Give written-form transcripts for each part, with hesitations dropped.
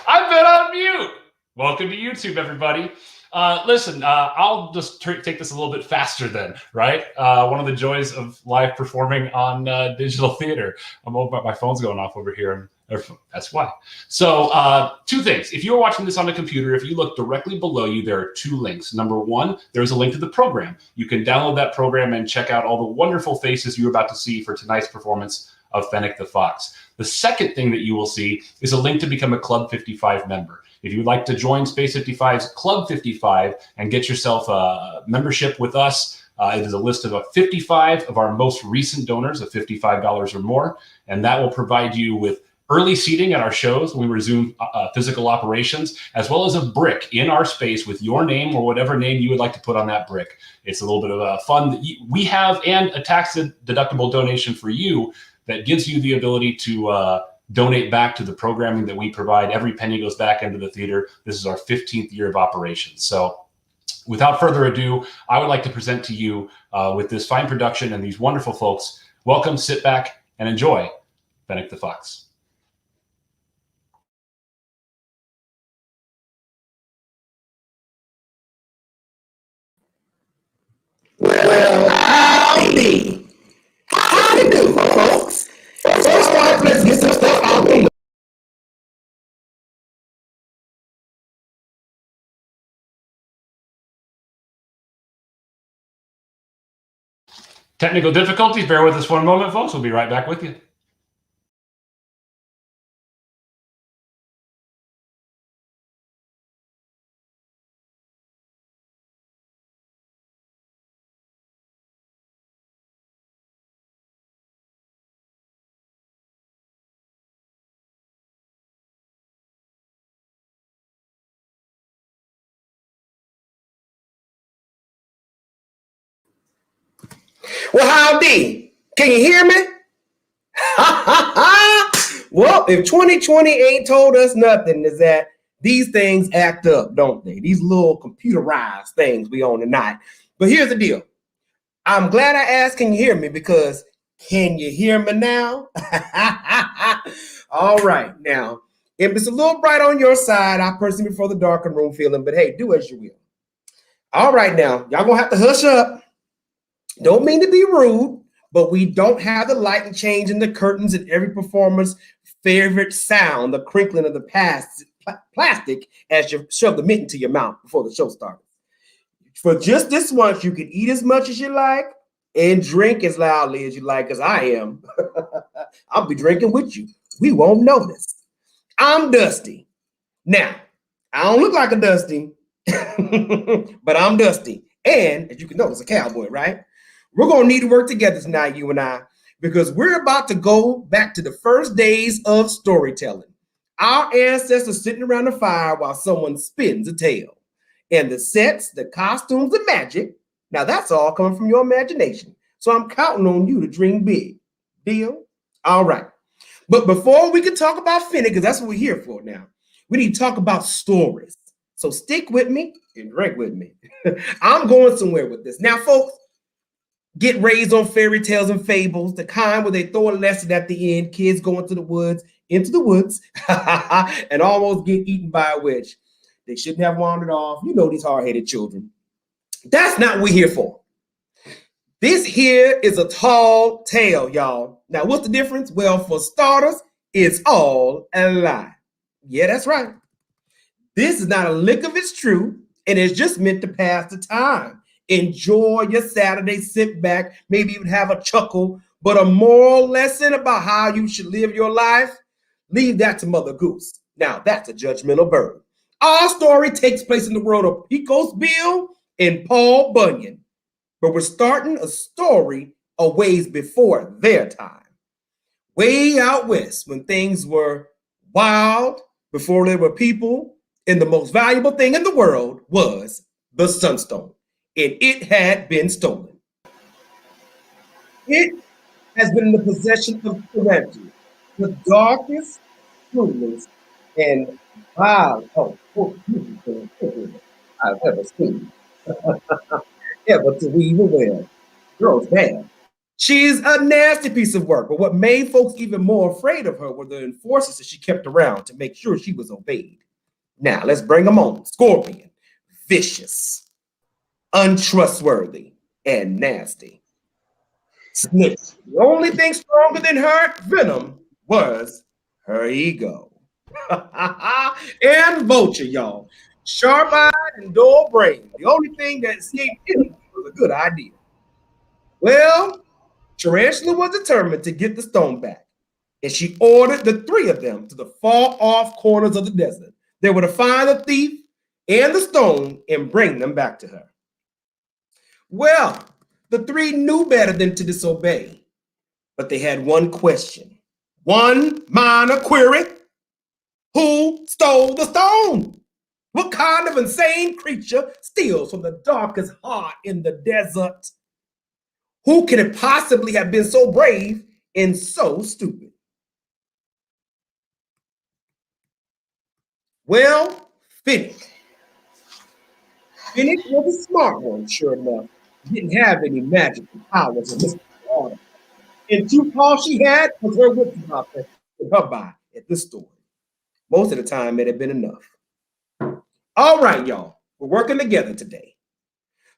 I've been on mute. Welcome to YouTube, everybody. Listen, I'll just take this a little bit faster then, right? One of the joys of live performing on digital theater. My phone's going off over here. That's why. So two things. If you're watching this on a computer, if you look directly below you, there are two links. Number one, there's a link to the program. You can download that program and check out all the wonderful faces you're about to see for tonight's performance of Fennec the Fox. The second thing that you will see is a link to become a Club 55 member. If you'd like to join Space 55's Club 55 and get yourself a membership with us, it is a list of 55 of our most recent donors of $55 or more, and that will provide you with early seating at our shows when we resume physical operations, as well as a brick in our space with your name or whatever name you would like to put on that brick. It's a little bit of a fun that we have, and a tax-deductible donation for you that gives you the ability to donate back to the programming that we provide. Every penny goes back into the theater. This is our 15th year of operations. So without further ado, I would like to present to you with this fine production and these wonderful folks. Welcome, sit back, and enjoy Fennec the Fox. Well, howdy. How do you do, folks? First off, let's get some stuff out the way. Technical difficulties, bear with us for a moment, folks. We'll be right back with you. Well, howdy. Can you hear me? Well, if 2020 ain't told us nothing, is that these things act up, don't they? These little computerized things we own tonight. But here's the deal. I'm glad I asked, can you hear me? Because can you hear me now? All right. Now, if it's a little bright on your side, I personally prefer the darker room feeling, but hey, do as you will. All right, now, y'all gonna have to hush up. Don't mean to be rude, but we don't have the light and change in the curtains and every performer's favorite sound, the crinkling of the plastic as you shove the mint into your mouth before the show starts. For just this once, you can eat as much as you like and drink as loudly as you like, as I am. I'll be drinking with you. We won't notice. I'm Dusty. Now, I don't look like a Dusty, but I'm Dusty. And as you can notice, a cowboy, right? We're going to need to work together tonight, you and I, because we're about to go back to the first days of storytelling. Our ancestors sitting around the fire while someone spins a tale. And the sets, the costumes, the magic, now that's all coming from your imagination. So I'm counting on you to dream big. Deal? All right. But before we can talk about Fennec, because that's what we're here for now, we need to talk about stories. So stick with me and drink with me. I'm going somewhere with this. Now, folks, get raised on fairy tales and fables, the kind where they throw a lesson at the end, kids go into the woods, and almost get eaten by a witch. They shouldn't have wandered off. You know these hard-headed children. That's not what we're here for. This here is a tall tale, y'all. Now, what's the difference? Well, for starters, it's all a lie. Yeah, that's right. This is not a lick of it's true, and it's just meant to pass the time. Enjoy your Saturday, sit back, maybe even have a chuckle, but a moral lesson about how you should live your life, leave that to Mother Goose. Now, that's a judgmental bird. Our story takes place in the world of Pecos Bill and Paul Bunyan, but we're starting a story a ways before their time. Way out west, when things were wild, before there were people, and the most valuable thing in the world was the sunstone, and it had been stolen. It has been in the possession of Tarantula, the darkest, cruelest, and vile I've ever seen. Ever to weave a web. Girl's bad. She's a nasty piece of work, but what made folks even more afraid of her were the enforcers that she kept around to make sure she was obeyed. Now, let's bring them on. Scorpion, vicious, untrustworthy, and nasty. Snitch. The only thing stronger than her venom was her ego. And Vulture, y'all. Sharp-eyed and dull-brained. The only thing that escaped him was a good idea. Well, Tarantula was determined to get the stone back, and she ordered the three of them to the far-off corners of the desert. They were to find the thief and the stone and bring them back to her. Well, the three knew better than to disobey, but they had one question, one minor query. Who stole the stone? What kind of insane creature steals from the darkest heart in the desert? Who can it possibly have been so brave and so stupid? Well, Fennec. Fennec was a smart one, sure enough. Didn't have any magical powers in this order. And all she had was her wits about her by at this story. Most of the time, it had been enough. All right, y'all, we're working together today.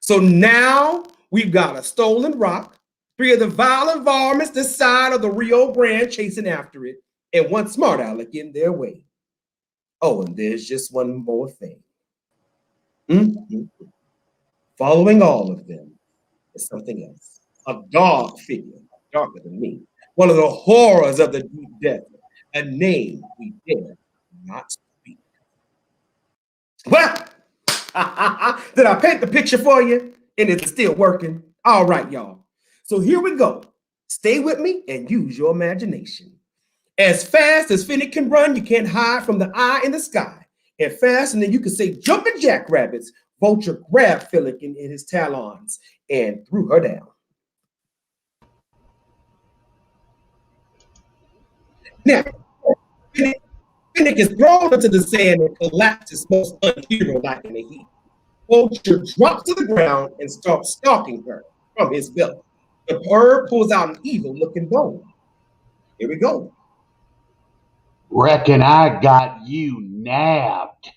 So now we've got a stolen rock, three of the violent varmints this side of the Rio Grande chasing after it, and one smart aleck in their way. Oh, and there's just one more thing. Following all of them is something else. A dark figure, darker than me. One of the horrors of the deep desert. A name we dare not speak. Well, did I paint the picture for you? And it's still working. All right, y'all. So here we go. Stay with me and use your imagination. As fast as Fennec can run, you can't hide from the eye in the sky. And faster than you can say jumping jackrabbits, Vulture grabbed Fennec in his talons and threw her down. Now, Fennec is thrown into the sand and collapses most unhero-like in the heat. Vulture drops to the ground and starts stalking her from his belly. The bird pulls out an evil-looking bone. Here we go. Reckon I got you nabbed.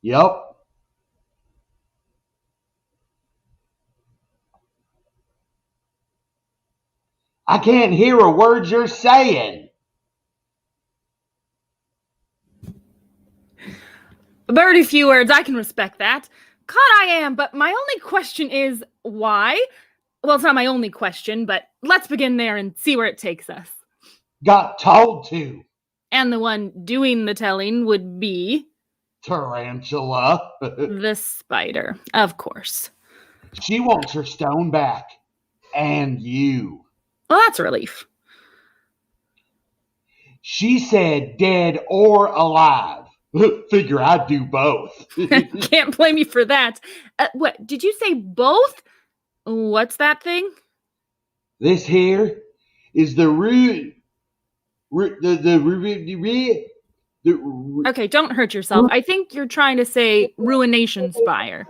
Yup. I can't hear a word you're saying. Very few words, I can respect that. Caught I am, but my only question is, why? Well, it's not my only question, but let's begin there and see where it takes us. Got told to. And the one doing the telling would be... Tarantula. the spider, of course. She wants her stone back. And you. Well, that's a relief. She said dead or alive. Figure I'd do both. Can't blame you for that. What, did you say both? What's that thing? This here is the Okay, don't hurt yourself. I think you're trying to say ruination spire.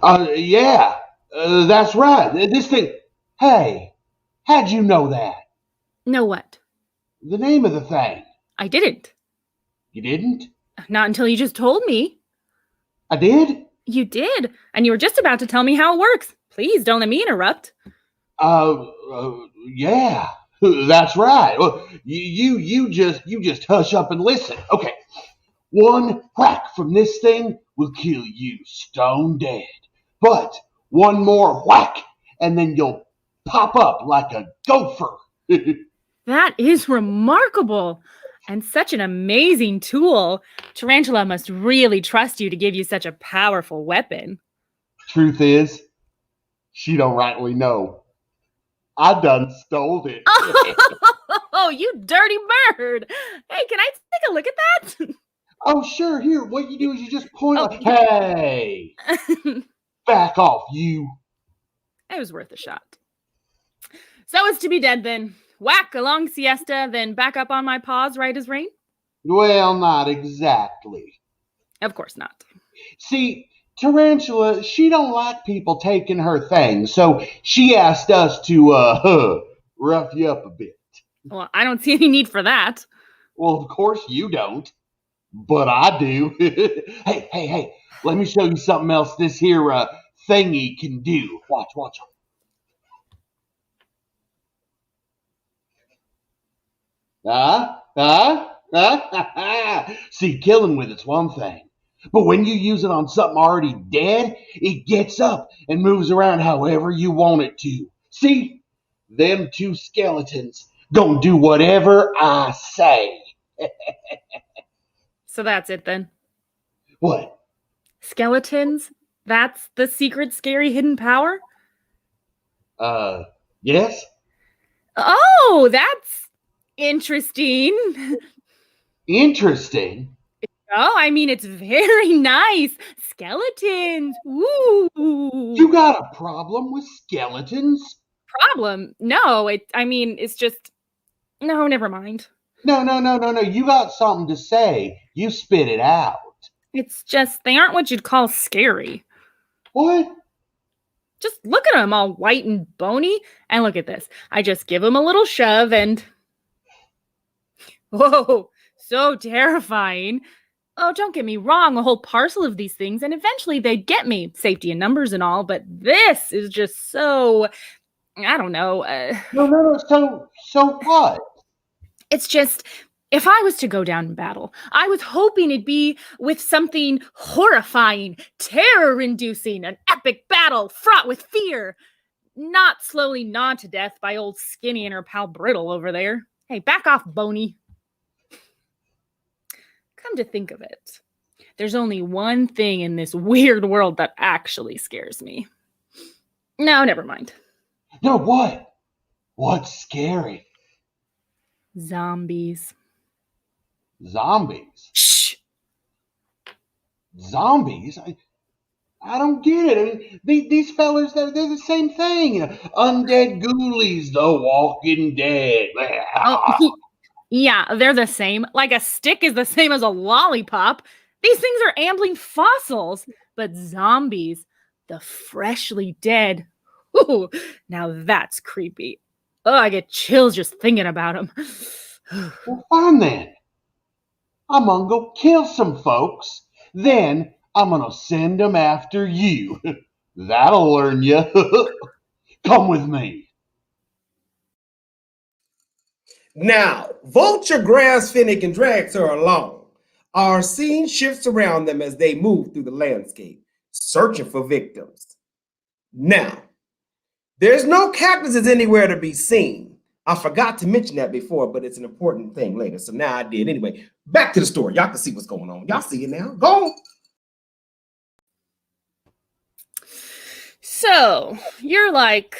Yeah, that's right. This thing. Hey, how'd you know that? Know what? The name of the thing. I didn't. You didn't? Not until you just told me. I did? You did, and you were just about to tell me how it works. Please don't let me interrupt. Yeah, that's right. Well, you just hush up and listen. Okay, one whack from this thing will kill you stone dead. But one more whack, and then you'll pop up like a gopher. That is remarkable. And such an amazing tool. Tarantula must really trust you to give you such a powerful weapon. Truth is, she don't rightly know. I done stole it. Oh, you dirty bird. Hey, can I take a look at that? Oh, sure. Here, what you do is you just point. Oh. Hey, back off, you. It was worth a shot. So it's to be dead then. Whack, a long siesta, then back up on my paws right as rain? Well, not exactly. Of course not. See, Tarantula, she don't like people taking her things, so she asked us to, rough you up a bit. Well, I don't see any need for that. Well, of course you don't, but I do. Hey, let me show you something else this here, thingy can do. Watch. See, killing with it's one thing. But when you use it on something already dead, it gets up and moves around however you want it to. See? Them two skeletons gonna do whatever I say. So that's it then. What? Skeletons? That's the secret, scary, hidden power? Yes? Oh, that's interesting. Interesting? Oh, I mean, it's very nice. Skeletons. Ooh. You got a problem with skeletons? Problem? No, it's just... No, never mind. No. You got something to say. You spit it out. It's just, they aren't what you'd call scary. What? Just look at them, all white and bony. And look at this. I just give them a little shove and... Whoa, so terrifying. Oh, don't get me wrong, a whole parcel of these things, and eventually they'd get me, safety in numbers and all, but this is just so, I don't know. No, so what? It's just, if I was to go down in battle, I was hoping it'd be with something horrifying, terror-inducing, an epic battle fraught with fear, not slowly gnawed to death by old Skinny and her pal Brittle over there. Hey, back off, Boney. Come to think of it, there's only one thing in this weird world that actually scares me. No, never mind. No, what? What's scary? Zombies. Zombies? Shh. Zombies? I don't get it. I mean, these fellas, they're the same thing. Undead ghoulies, the walking dead. Oh, yeah, they're the same. Like a stick is the same as a lollipop. These things are ambling fossils, but zombies, the freshly dead. Ooh, now that's creepy. Oh, I get chills just thinking about them. Well, fine then. I'm gonna go kill some folks. Then I'm gonna send them after you. That'll learn you. Come with me. Now, Vulture grabs Fennec and drags her along. Our scene shifts around them as they move through the landscape, searching for victims. Now, there's no cactuses anywhere to be seen. I forgot to mention that before, but it's an important thing later. So now I did. Anyway, back to the story. Y'all can see what's going on. Y'all see it now. Go on. So, you're like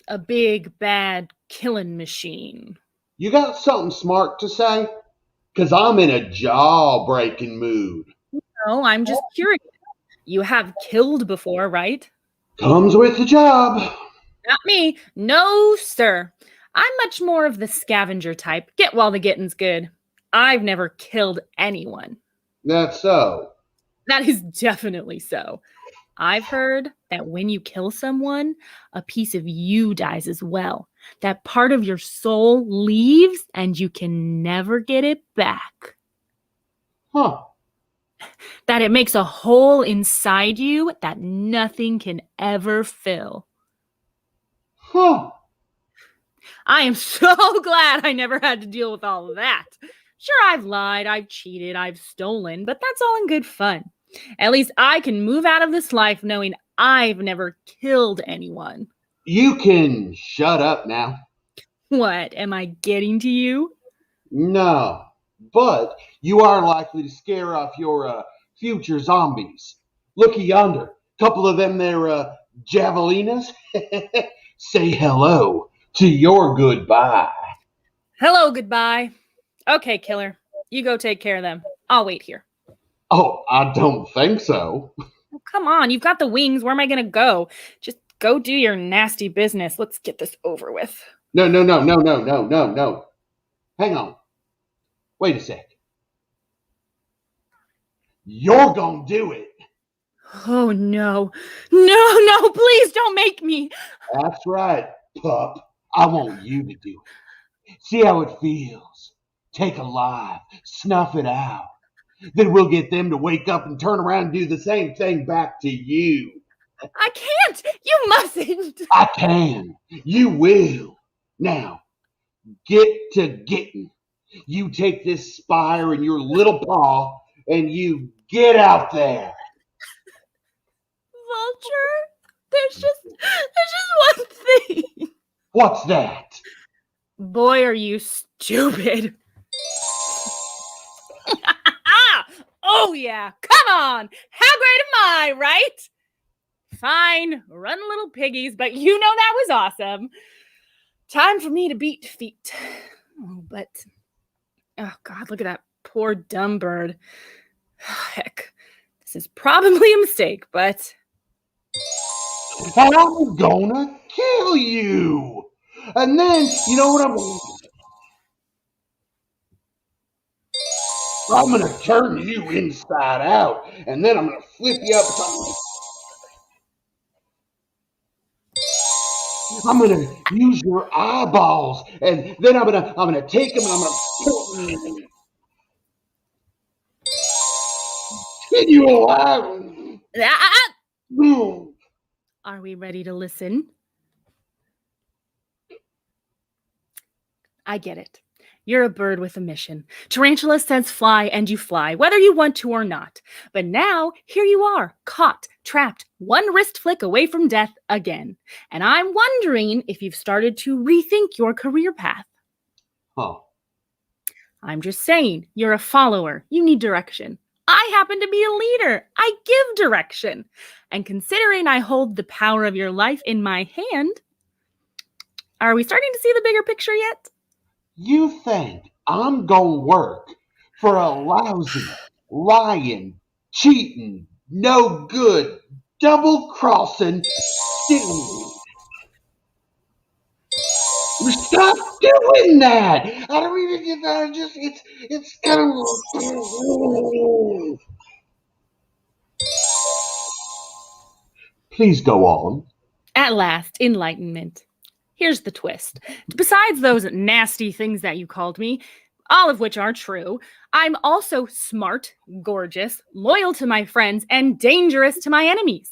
a big, bad killing machine. You got something smart to say? Because I'm in a jaw-breaking mood. No, I'm just curious. You have killed before, right? Comes with the job. Not me. No, sir. I'm much more of the scavenger type. Get while the getting's good. I've never killed anyone. That's so. That is definitely so. I've heard that when you kill someone, a piece of you dies as well. That part of your soul leaves and you can never get it back. Huh. That it makes a hole inside you that nothing can ever fill. Huh. I am so glad I never had to deal with all of that. Sure, I've lied, I've cheated, I've stolen, but that's all in good fun. At least I can move out of this life knowing I've never killed anyone. You can shut up now. What, am I getting to you? No. But you are likely to scare off your future zombies. Looky yonder. Couple of them there javelinas. Say hello to your goodbye. Hello, goodbye. Okay, killer. You go take care of them. I'll wait here. Oh, I don't think so. Oh, come on, you've got the wings. Where am I going to go? Just go do your nasty business. Let's get this over with. No. Hang on. Wait a sec. You're gonna do it. Oh, no. No, please don't make me. That's right, pup. I want you to do it. See how it feels. Take a life, snuff it out. Then we'll get them to wake up and turn around and do the same thing back to you. I can't. You mustn't. I can. You will. Now, get to getting. You take this spire in your little paw and you get out there. Vulture, there's just one thing. What's that? Boy, are you stupid. Oh, yeah. Come on. How great am I, right? Fine. Run, little piggies, but you know that was awesome. Time for me to beat defeat. Oh, but... Oh, God, look at that poor dumb bird. Heck. This is probably a mistake, but... I'm gonna kill you. And then, you know what I'm gonna turn you inside out, and then I'm gonna flip you up. I'm gonna use your eyeballs, and then I'm gonna take them and I'm gonna skin you alive. Are we ready to listen? I get it. You're a bird with a mission. Tarantula says fly and you fly, whether you want to or not. But now, here you are, caught, trapped, one wrist flick away from death again. And I'm wondering if you've started to rethink your career path. Huh. I'm just saying, you're a follower. You need direction. I happen to be a leader. I give direction. And considering I hold the power of your life in my hand, are we starting to see the bigger picture yet? You think I'm gonna work for a lousy, lying, cheating, no good double-crossing stupid. Stop doing that! I don't even get that. It's kind of. Please go on. At last, enlightenment. Here's the twist. Besides those nasty things that you called me, all of which are true, I'm also smart, gorgeous, loyal to my friends, and dangerous to my enemies.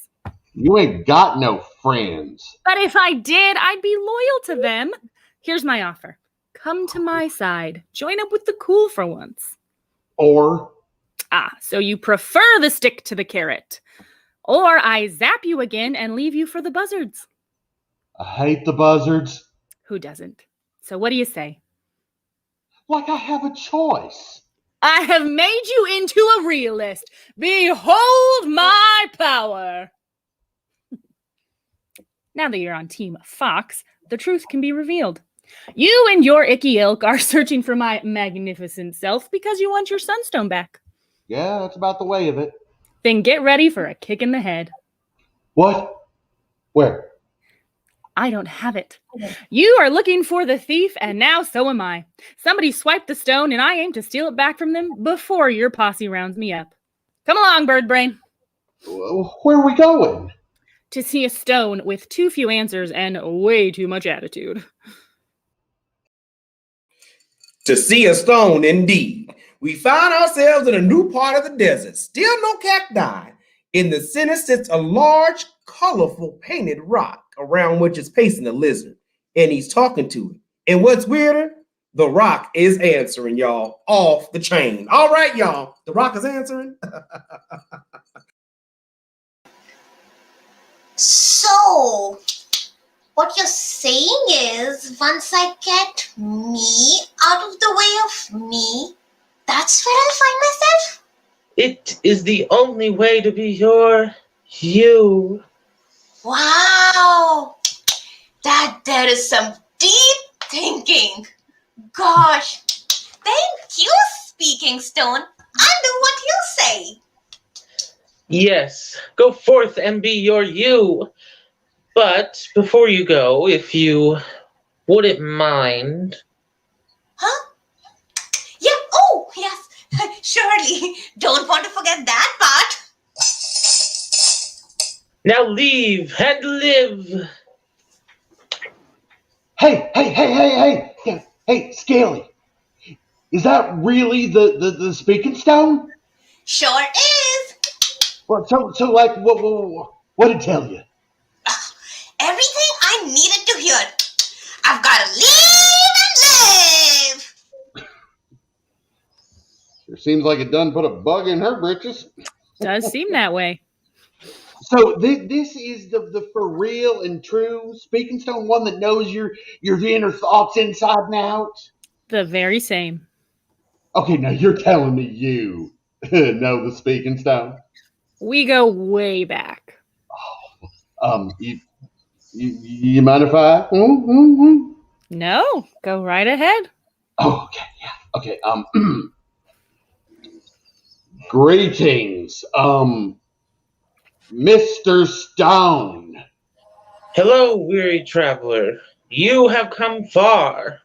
You ain't got no friends. But if I did, I'd be loyal to them. Here's my offer. Come to my side. Join up with the cool for once. Or? So you prefer the stick to the carrot. Or I zap you again and leave you for the buzzards. I hate the buzzards. Who doesn't? So what do you say? Like I have a choice. I have made you into a realist. Behold my power. Now that you're on Team Fox, the truth can be revealed. You and your icky ilk are searching for my magnificent self because you want your sunstone back. Yeah, that's about the way of it. Then get ready for a kick in the head. What? Where? I don't have it. You are looking for the thief, and now so am I. Somebody swiped the stone, and I aim to steal it back from them before your posse rounds me up. Come along, bird brain. Where are we going? To see a stone with too few answers and way too much attitude. To see a stone, indeed. We find ourselves in a new part of the desert. Still no cacti. In the center sits a large, colorful, painted rock around which is pacing a lizard. And he's talking to it. And what's weirder? The rock is answering, y'all. Off the chain. All right, y'all. The rock is answering. So, what you're saying is, once I get me out of the way of me, that's where I'll find myself? It is the only way to be your you. Wow! There is some deep thinking. Gosh, thank you, Speaking Stone. I'll do what you say. Yes, go forth and be your you. But before you go, if you wouldn't mind. Huh? Yeah, oh, yes, surely. Don't want to forget that part. Now leave and live. Hey, Scaly. Is that really the Speaking Stone? Sure is. Well, so like, what did it tell you? Everything I needed to hear. I've got to live and live. Sure seems like it done put a bug in her britches. Does seem that way. So this is the for real and true Speaking Stone, one that knows your inner thoughts inside and out? The very same. Okay, now you're telling me you know the Speaking Stone? We go way back. You mind if I? No, go right ahead. Oh, okay, yeah, okay. Greetings, Mr. Stone. Hello, weary traveler. You have come far.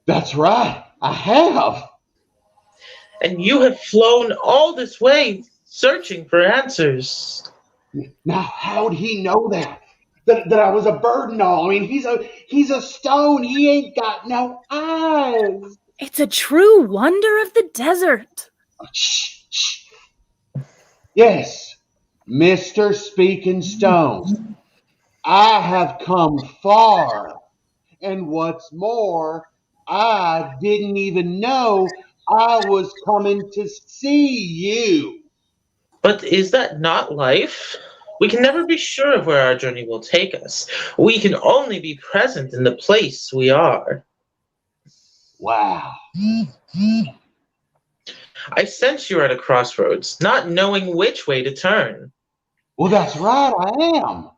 That's right, I have. And you have flown all this way searching for answers. Now, how'd he know that? That I was a bird and all? I mean, he's a stone. He ain't got no eyes. It's a true wonder of the desert. Shh. Yes, Mr. Speaking Stone. I have come far. And what's more, I didn't even know I was coming to see you. But is that not life? We can never be sure of where our journey will take us. We can only be present in the place we are. Wow. I sense you're at a crossroads, not knowing which way to turn. Well, that's right, I am.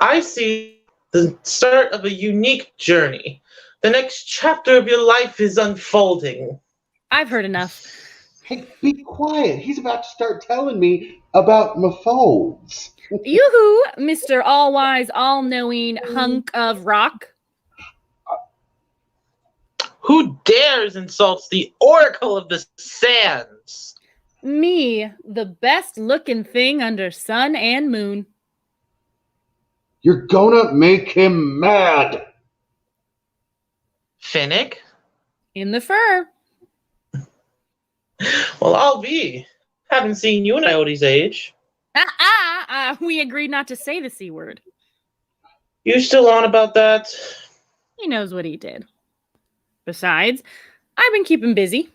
I see the start of a unique journey. The next chapter of your life is unfolding. I've heard enough. Hey, be quiet. He's about to start telling me about my folds. Yoo-hoo, Mr. All-Wise, all-knowing hunk of rock. Who dares insults the Oracle of the Sands? Me, the best-looking thing under sun and moon. You're gonna make him mad. Fennec? In the fur. Well, I'll be. Haven't seen you in Coyote's age. We agreed not to say the C word. You still on about that? He knows what he did. Besides, I've been keeping busy.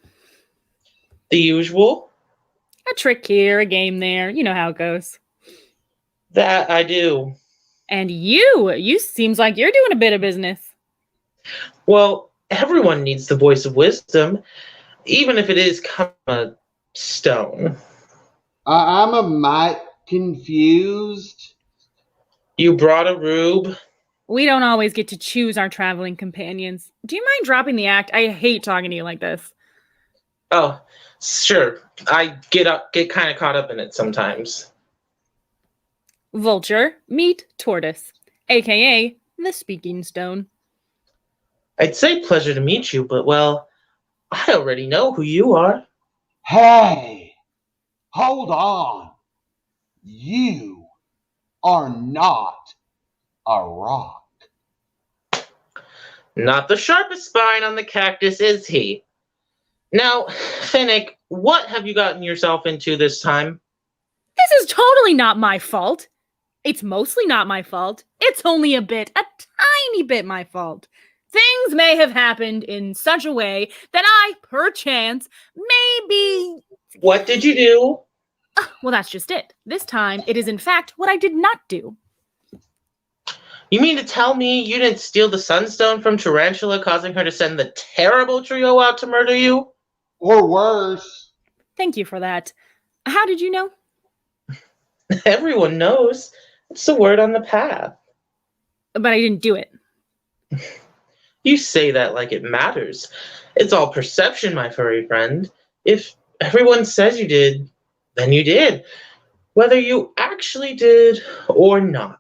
The usual? A trick here, a game there. You know how it goes. That I do. And you seems like you're doing a bit of business. Well, everyone needs the voice of wisdom, even if it is kind of a stone. I'm a mite confused. You brought a rube. We don't always get to choose our traveling companions. Do you mind dropping the act? I hate talking to you like this. Oh, sure. I get kind of caught up in it sometimes. Vulture, meet Tortoise, aka the Speaking Stone. I'd say pleasure to meet you, but well, I already know who you are. Hey, hold on. You are not a rock. Not the sharpest spine on the cactus, is he? Now, Fennec, what have you gotten yourself into this time? This is totally not my fault. It's mostly not my fault. It's only a tiny bit my fault. Things may have happened in such a way that I, perchance, maybe... What did you do? Well, that's just it. This time, it is in fact what I did not do. You mean to tell me you didn't steal the sunstone from Tarantula, causing her to send the terrible trio out to murder you? Or worse. Thank you for that. How did you know? Everyone knows. It's the word on the path. But I didn't do it. You say that like it matters. It's all perception, my furry friend. If everyone says you did, then you did. Whether you actually did or not.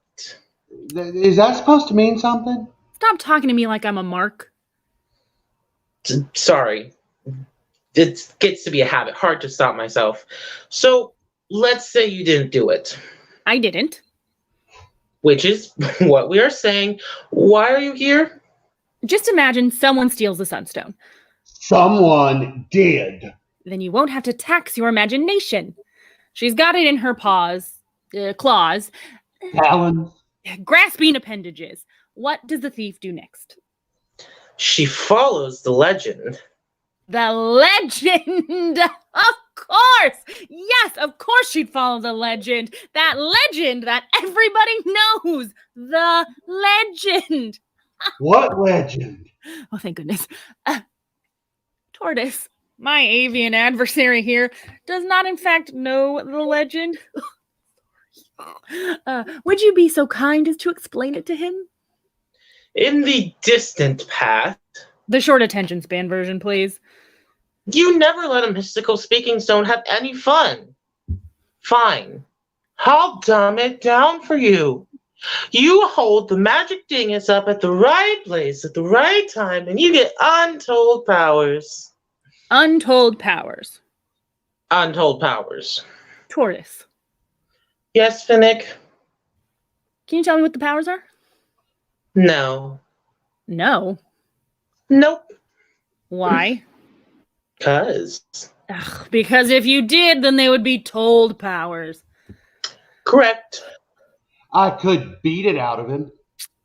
Is that supposed to mean something? Stop talking to me like I'm a mark. Sorry. It gets to be a habit. Hard to stop myself. So, let's say you didn't do it. I didn't. Which is what we are saying. Why are you here? Just imagine someone steals the sunstone. Someone did. Then you won't have to tax your imagination. She's got it in her claws, Talons. grasping appendages. What does the thief do next? She follows the legend. The legend! Of course! Yes, of course she'd follow the legend. That legend that everybody knows. The legend. What legend? Oh, thank goodness. Tortoise, my avian adversary here, does not in fact know the legend. Would you be so kind as to explain it to him? In the distant past, The short attention span version, please. you never let a mystical speaking stone have any fun. Fine. I'll dumb it down for you. You hold the magic dingus up at the right place at the right time, and you get untold powers. Untold powers. Untold powers. Tortoise. Yes, Fennec? Can you tell me what the powers are? No. No. Nope. Why? 'Cause. Ugh, because if you did, then they would be told powers. Correct. I could beat it out of him.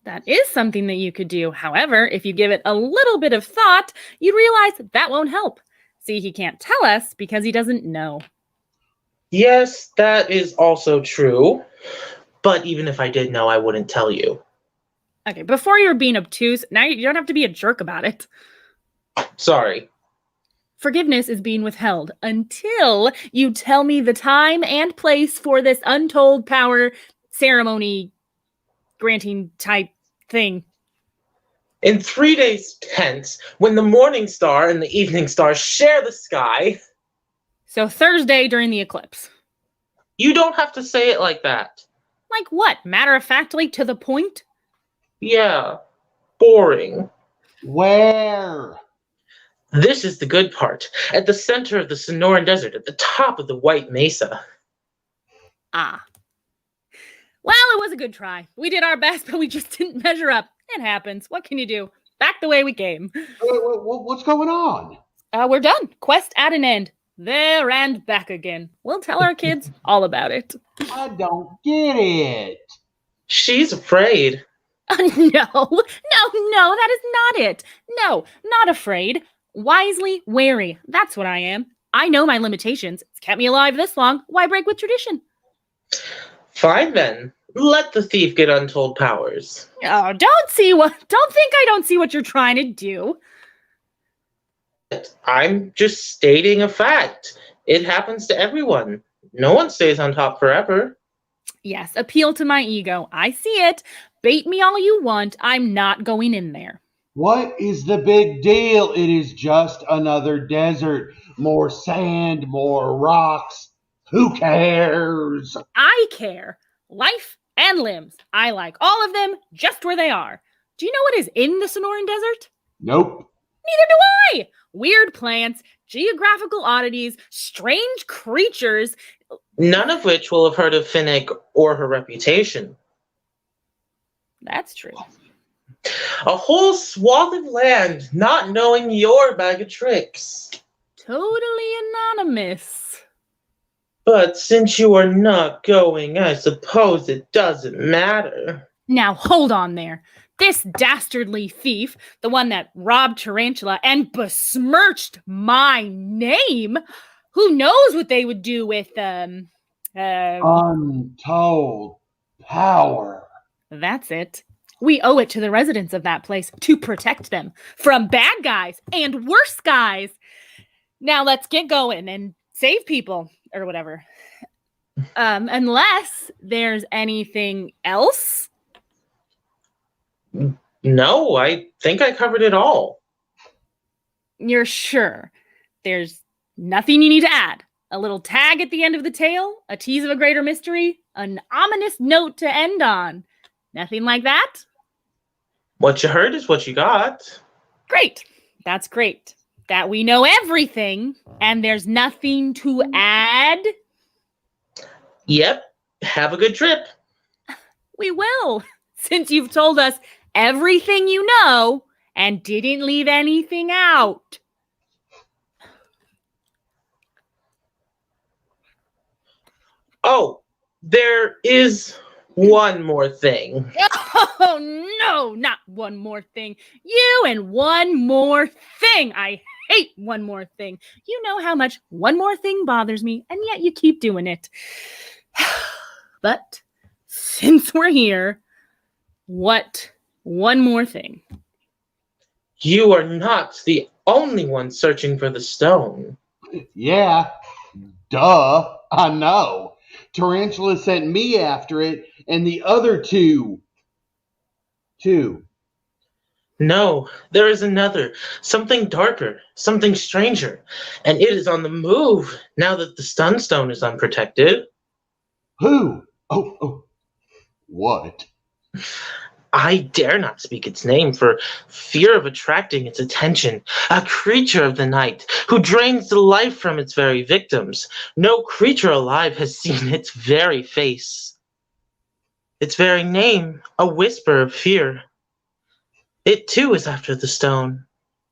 That is something that you could do. However, if you give it a little bit of thought, you'd realize that won't help. See, he can't tell us because he doesn't know. Yes, that is also true. But even if I did know, I wouldn't tell you. Okay, before you were being obtuse, now you don't have to be a jerk about it. Sorry. Forgiveness is being withheld until you tell me the time and place for this untold power ceremony granting type thing. In 3 days hence, when the morning star and the evening star share the sky. So Thursday during the eclipse. You don't have to say it like that. Like what? Matter-of-factly to the point? Yeah, boring. Where? This is the good part. At the center of the Sonoran Desert, at the top of the White Mesa. Ah. Well, it was a good try. We did our best, but we just didn't measure up. It happens. What can you do? Back the way we came. What's going on? We're done. Quest at an end. There and back again. We'll tell our kids all about it. I don't get it. She's afraid. No, that is not it. No, not afraid. Wisely wary. That's what I am. I know my limitations. It's kept me alive this long. Why break with tradition? Fine then. Let the thief get untold powers. Oh, don't think I don't see what you're trying to do. I'm just stating a fact. It happens to everyone. No one stays on top forever. Yes, appeal to my ego. I see it. Bait me all you want. I'm not going in there. What is the big deal? It is just another desert. More sand, more rocks. Who cares? I care. Life and limbs. I like all of them just where they are. Do you know what is in the Sonoran Desert? Nope. Neither do I. Weird plants, geographical oddities, strange creatures. None of which will have heard of Fennec or her reputation. That's true. A whole swath of land not knowing your bag of tricks. Totally anonymous. But since you are not going, I suppose it doesn't matter. Now hold on there. This dastardly thief, the one that robbed Tarantula and besmirched my name, who knows what they would do with Untold power. That's it. We owe it to the residents of that place to protect them from bad guys and worse guys. Now let's get going and save people or whatever. Unless there's anything else. No, I think I covered it all. You're sure? There's nothing you need to add? A little tag at the end of the tale? A tease of a greater mystery? An ominous note to end on? Nothing like that? What you heard is what you got. Great. That's great. That we know everything and there's nothing to add? Yep. Have a good trip. We will, since you've told us everything you know and didn't leave anything out. Oh, there is one more thing. Oh, no, not one more thing. You and one more thing. I hate one more thing. You know how much one more thing bothers me, and yet you keep doing it. But since we're here, what one more thing? You are not the only one searching for the stone. Yeah, duh, I know. Tarantula sent me after it, and the other two. No, there is another, something darker, something stranger, and it is on the move now that the Sunstone is unprotected. Who? Oh, what? I dare not speak its name for fear of attracting its attention. A creature of the night who drains the life from its very victims. No creature alive has seen its very face. Its very name, a whisper of fear. It too is after the stone,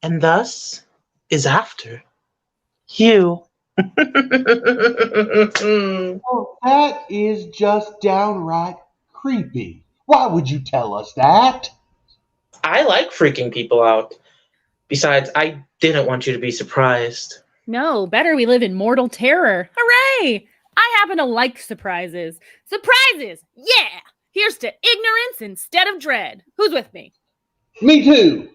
and thus is after you. Well, that is just downright creepy. Why would you tell us that? I like freaking people out. Besides, I didn't want you to be surprised. No, better we live in mortal terror. Hooray! I happen to like surprises. Surprises! Yeah! Here's to ignorance instead of dread. Who's with me? Me too.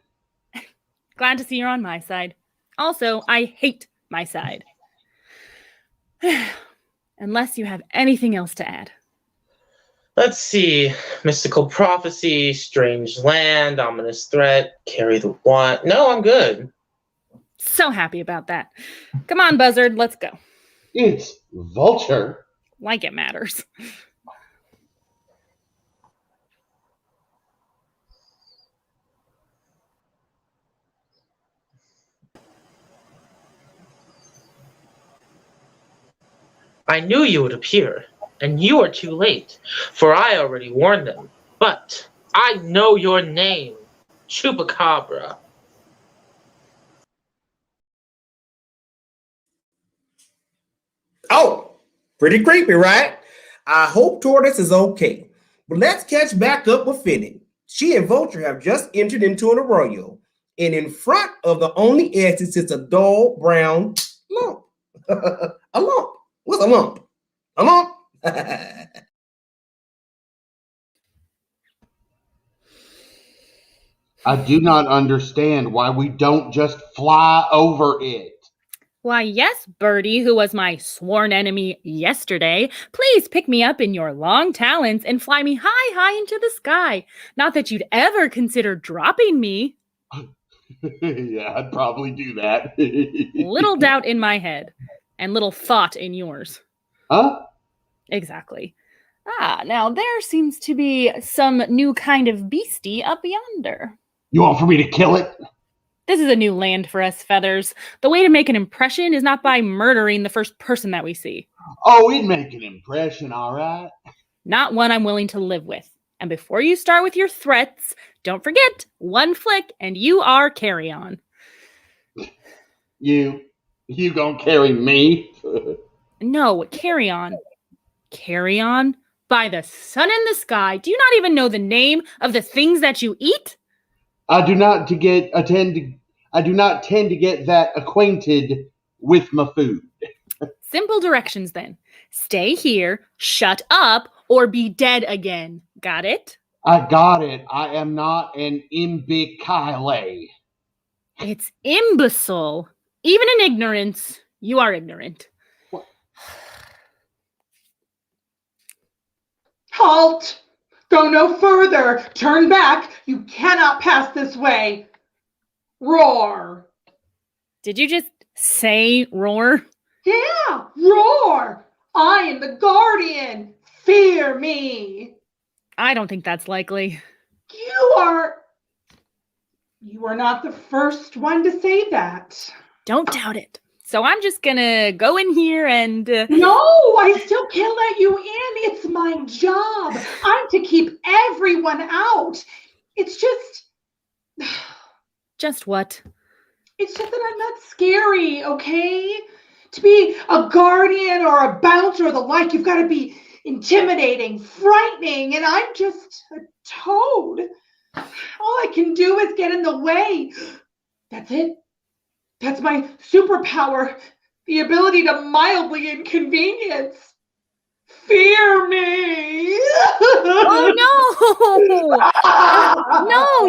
Glad to see you're on my side. Also, I hate my side. Unless you have anything else to add. Let's see. Mystical prophecy, strange land, ominous threat, carry the one. No, I'm good. So happy about that. Come on, Buzzard, let's go. It's Vulture. Like it matters. I knew you would appear, and you are too late, for I already warned them. But I know your name, Chupacabra. Oh, pretty creepy, right? I hope Tortoise is okay. But let's catch back up with Fennec. She and Vulture have just entered into an arroyo, and in front of the only exit sits a dull brown lump. A lump. What's a lump? A lump? I do not understand why we don't just fly over it. Why, yes, Birdie, who was my sworn enemy yesterday. Please pick me up in your long talons and fly me high, high into the sky. Not that you'd ever consider dropping me. Yeah, I'd probably do that. Little doubt in my head, and little thought in yours. Huh? Exactly. Ah, now there seems to be some new kind of beastie up yonder. You want for me to kill it? This is a new land for us, Feathers. The way to make an impression is not by murdering the first person that we see. Oh, it'd make an impression, all right. Not one I'm willing to live with. And before you start with your threats, don't forget, one flick and you are carry on. You gonna carry me? No, carry on. Carry on? By the sun in the sky, do you not even know the name of the things that you eat? I do not tend to get that acquainted with my food. Simple directions then. Stay here, shut up, or be dead again. Got it? I got it. I am not an imbecile. It's imbecile. Even in ignorance, you are ignorant. What? Halt! Go no further. Turn back. You cannot pass this way. Roar. Did you just say roar? Yeah, roar. I am the guardian. Fear me. I don't think that's likely. You are not the first one to say that. Don't doubt it. So I'm just gonna go in here and... No, I still can't let you in. It's my job. I'm to keep everyone out. It's just... Just what? It's just that I'm not scary, okay? To be a guardian or a bouncer or the like, you've got to be intimidating, frightening, and I'm just a toad. All I can do is get in the way. That's it. That's my superpower, the ability to mildly inconvenience. Fear me. Oh, no! No,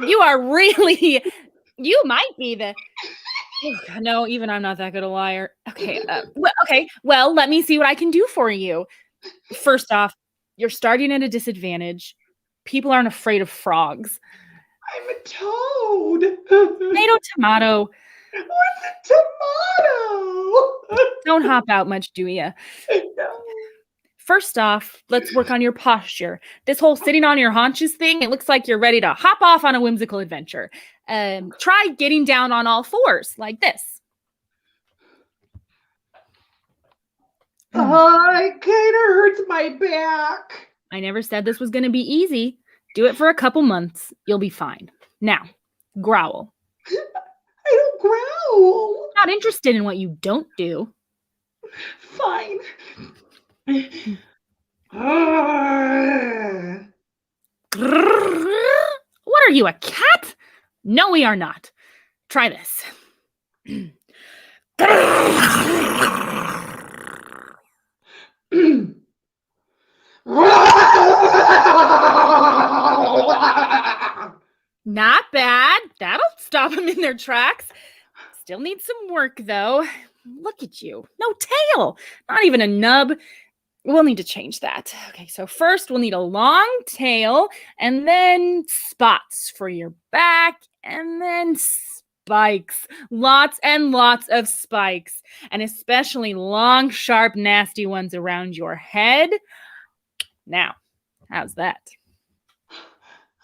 you are really... You might be the... No, even I'm not that good a liar. Okay, well, let me see what I can do for you. First off, you're starting at a disadvantage. People aren't afraid of frogs. I'm a toad. Tomato, tomato. What's a tomato? Don't hop out much, do ya? No. First off, let's work on your posture. This whole sitting on your haunches thing, it looks like you're ready to hop off on a whimsical adventure. Try getting down on all fours, like this. It kind of hurts my back. I never said this was going to be easy. Do it for a couple months. You'll be fine. Now, growl. I don't growl. Not interested in what you don't do. Fine. What are you, a cat? No, we are not. Try this. Not bad. That'll stop them in their tracks. Still need some work, though. Look at you. No tail. Not even a nub. We'll need to change that. Okay, so first we'll need a long tail, and then spots for your back, and then spikes. Lots and lots of spikes. And especially long, sharp, nasty ones around your head. Now, how's that?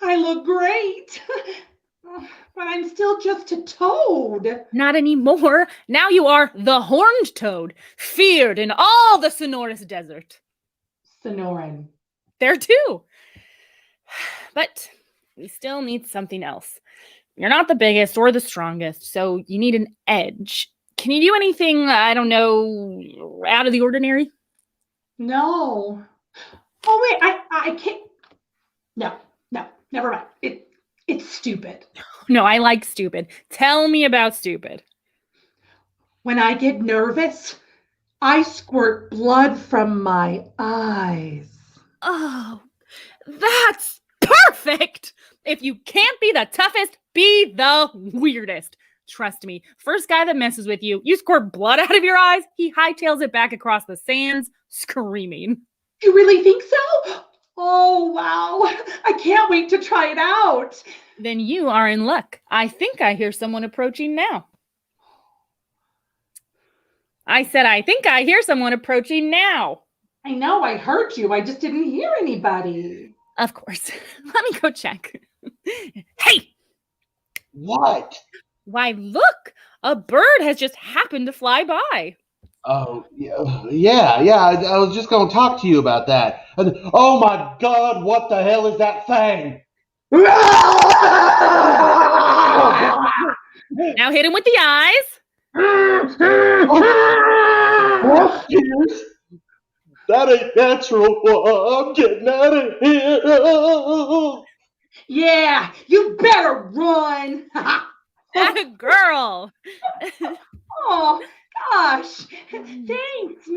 I look great. But I'm still just a toad. Not anymore. Now you are the horned toad, feared in all the Sonoran Desert. Sonoran. There too. But we still need something else. You're not the biggest or the strongest, so you need an edge. Can you do anything, I don't know, out of the ordinary? No. Oh, wait, I can't. No, never mind. It's stupid. No, I like stupid. Tell me about stupid. When I get nervous, I squirt blood from my eyes. Oh, that's perfect! If you can't be the toughest, be the weirdest. Trust me, first guy that messes with you, you squirt blood out of your eyes, he hightails it back across the sands, screaming. You really think so? Oh, wow. I can't wait to try it out. Then you are in luck. I think I hear someone approaching now. I said, I think I hear someone approaching now. I know, I heard you. I just didn't hear anybody. Of course. Let me go check. Hey! What? Why, look! A bird has just happened to fly by. Oh, yeah. I was just going to talk to you about that. And, oh my God, what the hell is that thing? Now hit him with the eyes. What is? That ain't natural. I'm getting out of here. Yeah, you better run. That girl. Oh, gosh. Thanks,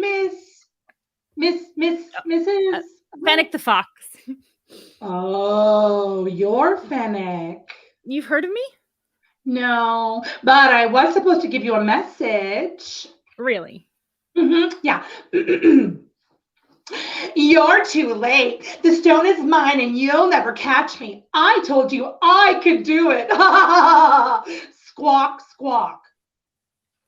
Mrs. Fennec the Fox. Oh, you're Fennec. You've heard of me? No, but I was supposed to give you a message. Really? Yeah. You're too late. The stone is mine and you'll never catch me. I told you I could do it. Squawk, squawk.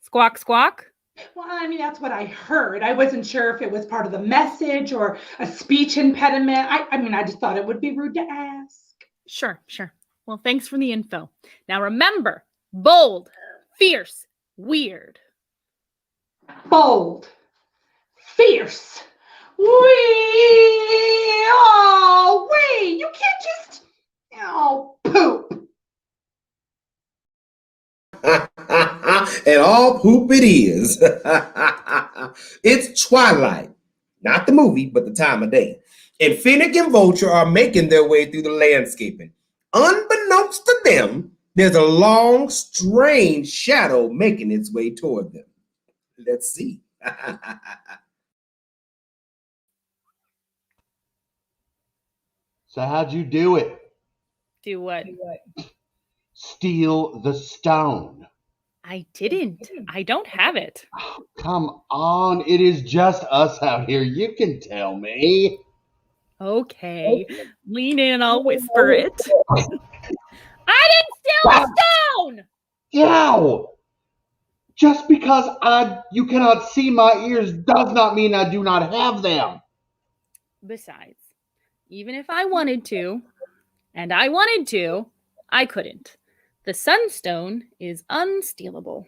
Squawk, squawk? Well, I mean, that's what I heard. I wasn't sure if it was part of the message or a speech impediment. I just thought it would be rude to ask. Sure. Well, thanks for the info. Now remember, bold, fierce, weird. Bold, fierce. You can't just, poop. And all poop it is. It's twilight. Not the movie, but the time of day. And Fennec and Vulture are making their way through the landscaping. Unbeknownst to them, there's a long, strange shadow making its way toward them. Let's see. So how'd you do it? Do what? Steal the stone. I didn't. I don't have it. Oh, come on, it is just us out here. You can tell me. Okay. Lean in and I'll whisper it. I didn't steal the stone! Yow! Just because you cannot see my ears does not mean I do not have them. Besides, even if I wanted to, and I wanted to, I couldn't. The sunstone is unstealable.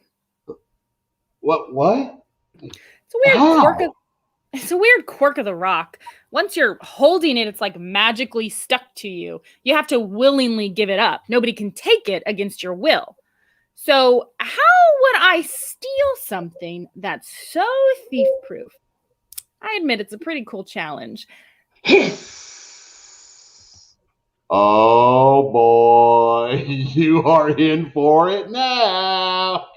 What? It's a weird quirk of the rock. Once you're holding it, it's like magically stuck to you. You have to willingly give it up. Nobody can take it against your will. So how would I steal something that's so thief-proof? I admit it's a pretty cool challenge. Hiss! Oh boy, you are in for it now.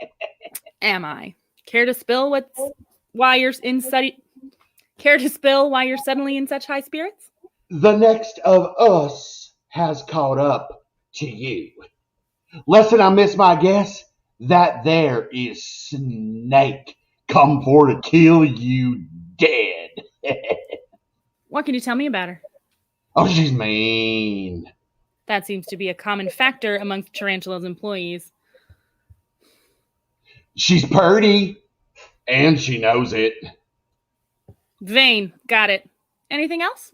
Am I? Care to spill why you're suddenly in such high spirits? The next of us has caught up to you. Lest I miss my guess, that there is Snake come for to kill you dead. What can you tell me about her? Oh, she's mean. That seems to be a common factor amongst Tarantula's employees. She's purty, and she knows it. Vain. Got it. Anything else?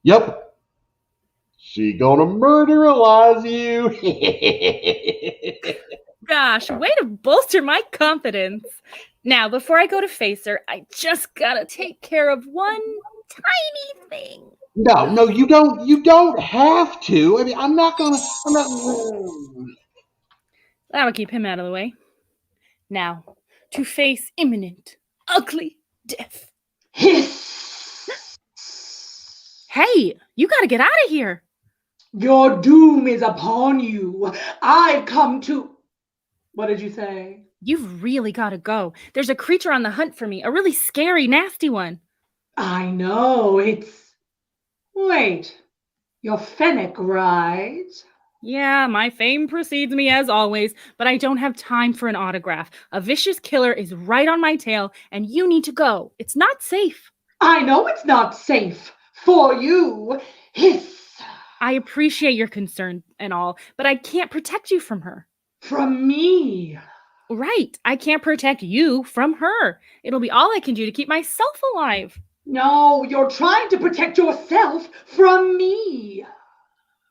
Yep. She gonna murderize you. Gosh, way to bolster my confidence. Now, before I go to face her, I just gotta take care of one tiny thing. No, you don't have to. I mean, I'm not. That'll keep him out of the way. Now, to face imminent, ugly death. Hiss! Hey, you gotta get out of here. Your doom is upon you. I've come to. What did you say? You've really gotta go. There's a creature on the hunt for me, a really scary, nasty one. I know, it's. Wait, you're Fennec, right? Yeah, my fame precedes me as always, but I don't have time for an autograph. A vicious killer is right on my tail, and you need to go. It's not safe. I know it's not safe for you. Hiss! I appreciate your concern and all, but I can't protect you from her. From me. Right, I can't protect you from her. It'll be all I can do to keep myself alive. No, you're trying to protect yourself from me.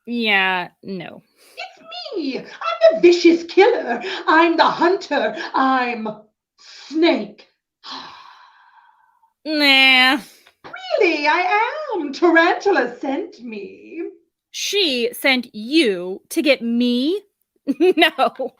Yeah, no. It's me. I'm the vicious killer. I'm the hunter. I'm Snake. Nah. Really, I am. Tarantula sent me. She sent you to get me? No.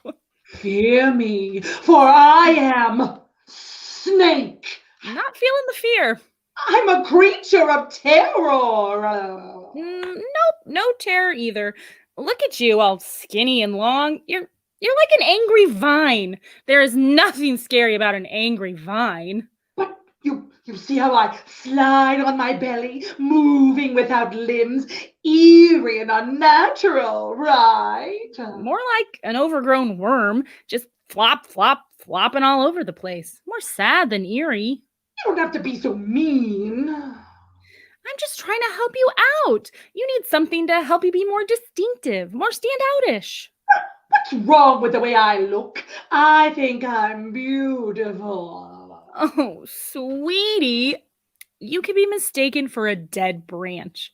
Fear me, for I am Snake. Not feeling the fear. I'm a creature of terror. Nope, no terror either. Look at you, all skinny and long. You're like an angry vine. There is nothing scary about an angry vine. But you see how I slide on my belly, moving without limbs, eerie and unnatural, right? More like an overgrown worm, just flopping all over the place. More sad than eerie. You don't have to be so mean. I'm just trying to help you out. You need something to help you be more distinctive, more standoutish. What's wrong with the way I look? I think I'm beautiful. Oh, sweetie, you could be mistaken for a dead branch.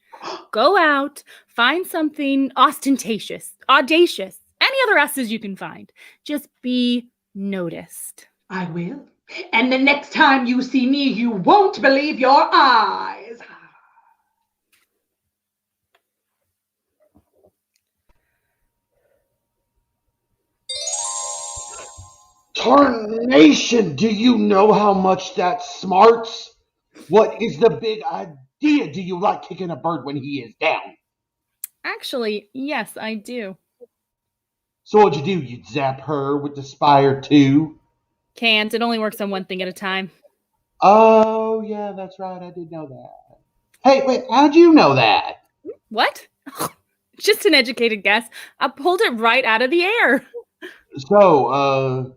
Go out, find something ostentatious, audacious, any other S's you can find. Just be noticed. I will. And the next time you see me, you won't believe your eyes. Tarnation! Do you know how much that smarts? What is the big idea? Do you like kicking a bird when he is down? Actually, yes, I do. So what'd you do? You'd zap her with the spire too? Can't. It only works on one thing at a time. Oh, yeah, that's right. I did know that. Hey, wait, how'd you know that? What? Just an educated guess. I pulled it right out of the air. So,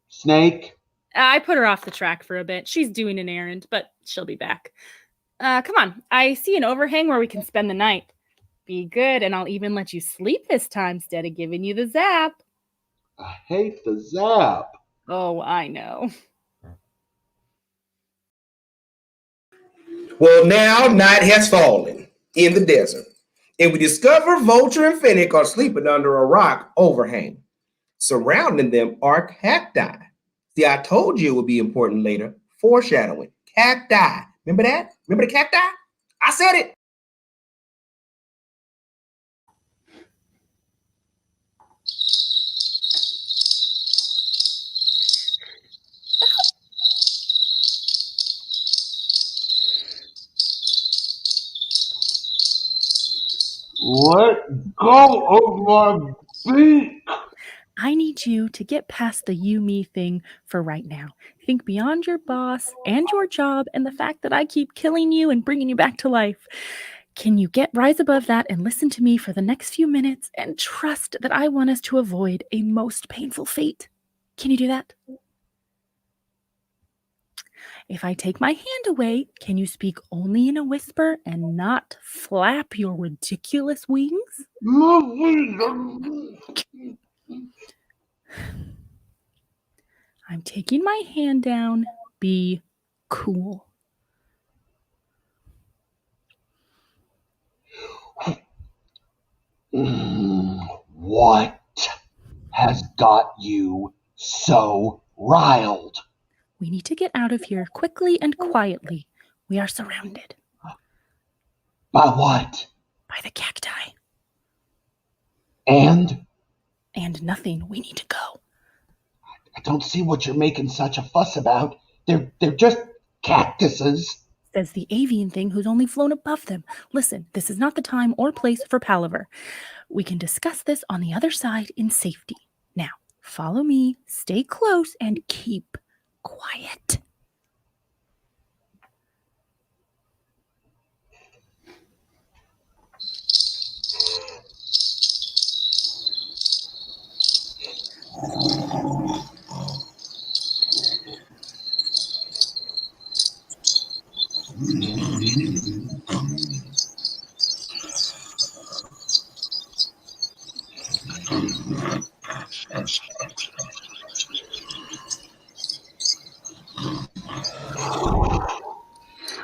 Snake? I put her off the track for a bit. She's doing an errand, but she'll be back. Come on. I see an overhang where we can spend the night. Be good, and I'll even let you sleep this time instead of giving you the zap. I hate the zap. Oh, I know. Well, now night has fallen in the desert, and we discover Vulture and Fennec are sleeping under a rock overhang. Surrounding them are cacti. See, I told you it would be important later. Foreshadowing. Cacti. Remember that? Remember the cacti? I said it. Let go of my beak. I need you to get past the you me thing for right now. Think beyond your boss and your job and the fact that I keep killing you and bringing you back to life. Can you rise above that and listen to me for the next few minutes and trust that I want us to avoid a most painful fate? Can you do that? If I take my hand away, can you speak only in a whisper and not flap your ridiculous wings? I'm taking my hand down. Be cool. What has got you so riled? We need to get out of here quickly and quietly. We are surrounded. By what? By the cacti. And? And nothing. We need to go. I don't see what you're making such a fuss about. They're just cactuses. Says the avian thing who's only flown above them. Listen, this is not the time or place for palaver. We can discuss this on the other side in safety. Now, follow me, stay close, and keep quiet.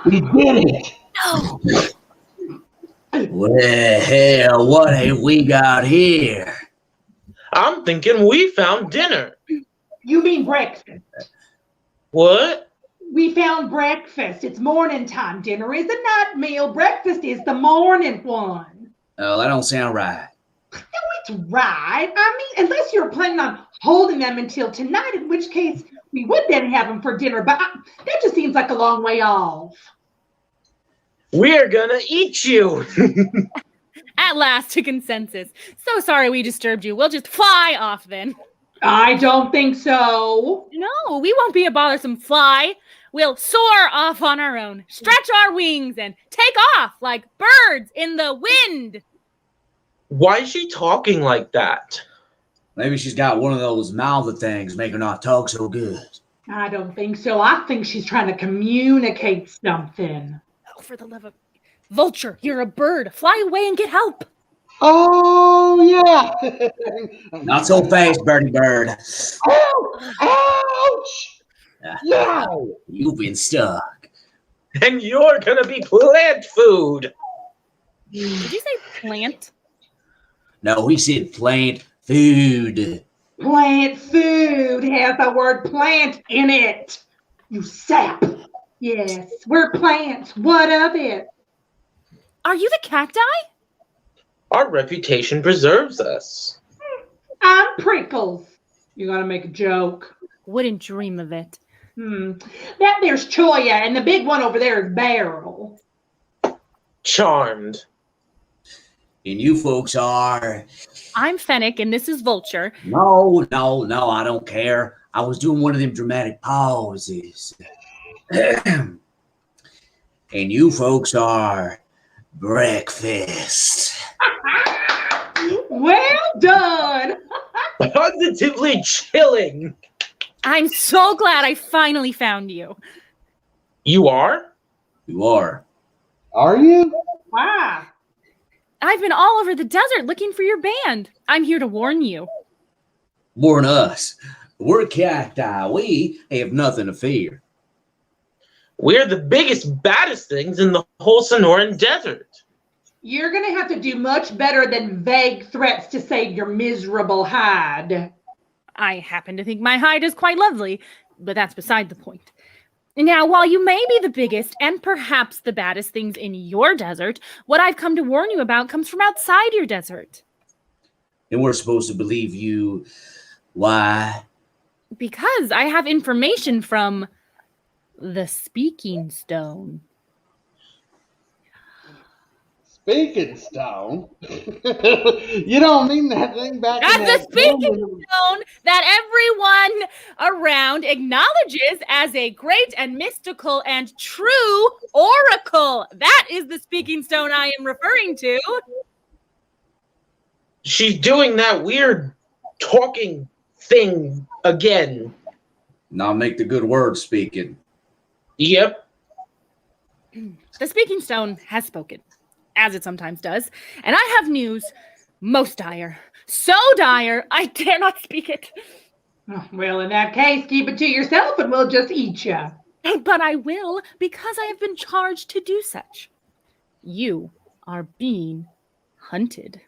We did it! No! Well, hell, what have we got here? I'm thinking we found dinner. You mean breakfast? What? We found breakfast. It's morning time. Dinner is a night meal. Breakfast is the morning one. Oh, that don't sound right. No, it's right. I mean, unless you're planning on holding them until tonight, in which case we would then have them for dinner. But that just seems like a long way off. We're gonna eat you. At last, a consensus. So sorry we disturbed you. We'll just fly off then. I don't think so. No, we won't be a bothersome fly. We'll soar off on our own, stretch our wings, and take off like birds in the wind. Why is she talking like that? Maybe she's got one of those mouthy things making her not talk so good. I don't think so. I think she's trying to communicate something. Oh, for the love of... Vulture, you're a bird. Fly away and get help. Oh, yeah! Not so fast, birdie bird. Ouch! Yeah! You've been stuck. And you're gonna be plant food. Did you say plant? No, he said plant food. Plant food has the word plant in it. You sap. Yes, we're plants. What of it? Are you the cacti? Our reputation preserves us. I'm Prickles. You gotta make a joke. Wouldn't dream of it. That there's Choya, and the big one over there is Barrel. Charmed. And you folks are... I'm Fennec, and this is Vulture. No, I don't care. I was doing one of them dramatic pauses. And you folks are breakfast. Well done. Positively chilling. I'm so glad I finally found you. You are? You are. Are you? Wow. I've been all over the desert looking for your band. I'm here to warn you. Warn us. We're cacti. We have nothing to fear. We're the biggest, baddest things in the whole Sonoran desert. You're gonna have to do much better than vague threats to save your miserable hide. I happen to think my hide is quite lovely, but that's beside the point. Now, while you may be the biggest and perhaps the baddest things in your desert, what I've come to warn you about comes from outside your desert. And we're supposed to believe you. Why? Because I have information from the Speaking Stone. Speaking stone? You don't mean that thing back in That's that the Speaking building. Stone that everyone around acknowledges as a great and mystical and true oracle. That is the Speaking Stone I am referring to. She's doing that weird talking thing again. Now make the good word speaking. Yep. The Speaking Stone has spoken, as it sometimes does, and I have news most dire. So dire, I dare not speak it. Well, in that case, keep it to yourself and we'll just eat you. But I will, because I have been charged to do such. You are being hunted.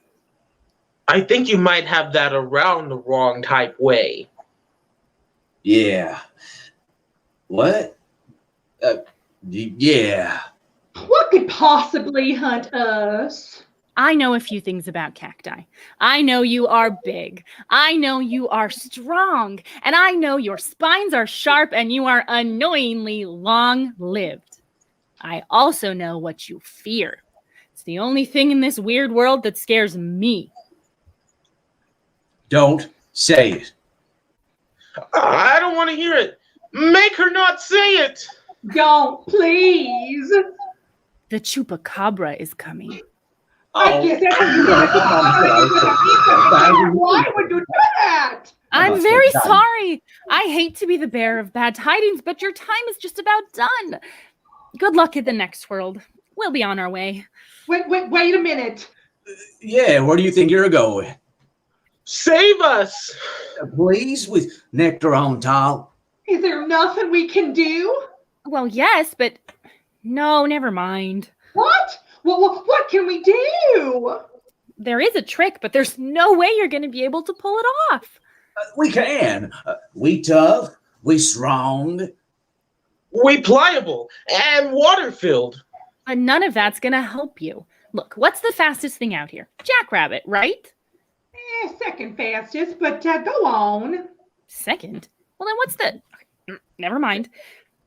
I think you might have that around the wrong type way. Yeah. What? Yeah. What could possibly hunt us? I know a few things about cacti. I know you are big. I know you are strong. And I know your spines are sharp and you are annoyingly long-lived. I also know what you fear. It's the only thing in this weird world that scares me. Don't say it. I don't want to hear it. Make her not say it. Don't, please. The Chupacabra is coming. I guess that's why would you do that? I'm very sorry. I hate to be the bearer of bad tidings, but your time is just about done. Good luck in the next world. We'll be on our way. Wait a minute. Yeah, where do you think you're going? Save us. Please, with nectar on top. Is there nothing we can do? Well, yes, but no, never mind. What? What can we do? There is a trick, but there's no way you're going to be able to pull it off. We can. We tough. We strong. We pliable and water-filled. But none of that's going to help you. Look, what's the fastest thing out here? Jackrabbit, right? Second fastest, but go on. Second? Well, then what's the... Never mind.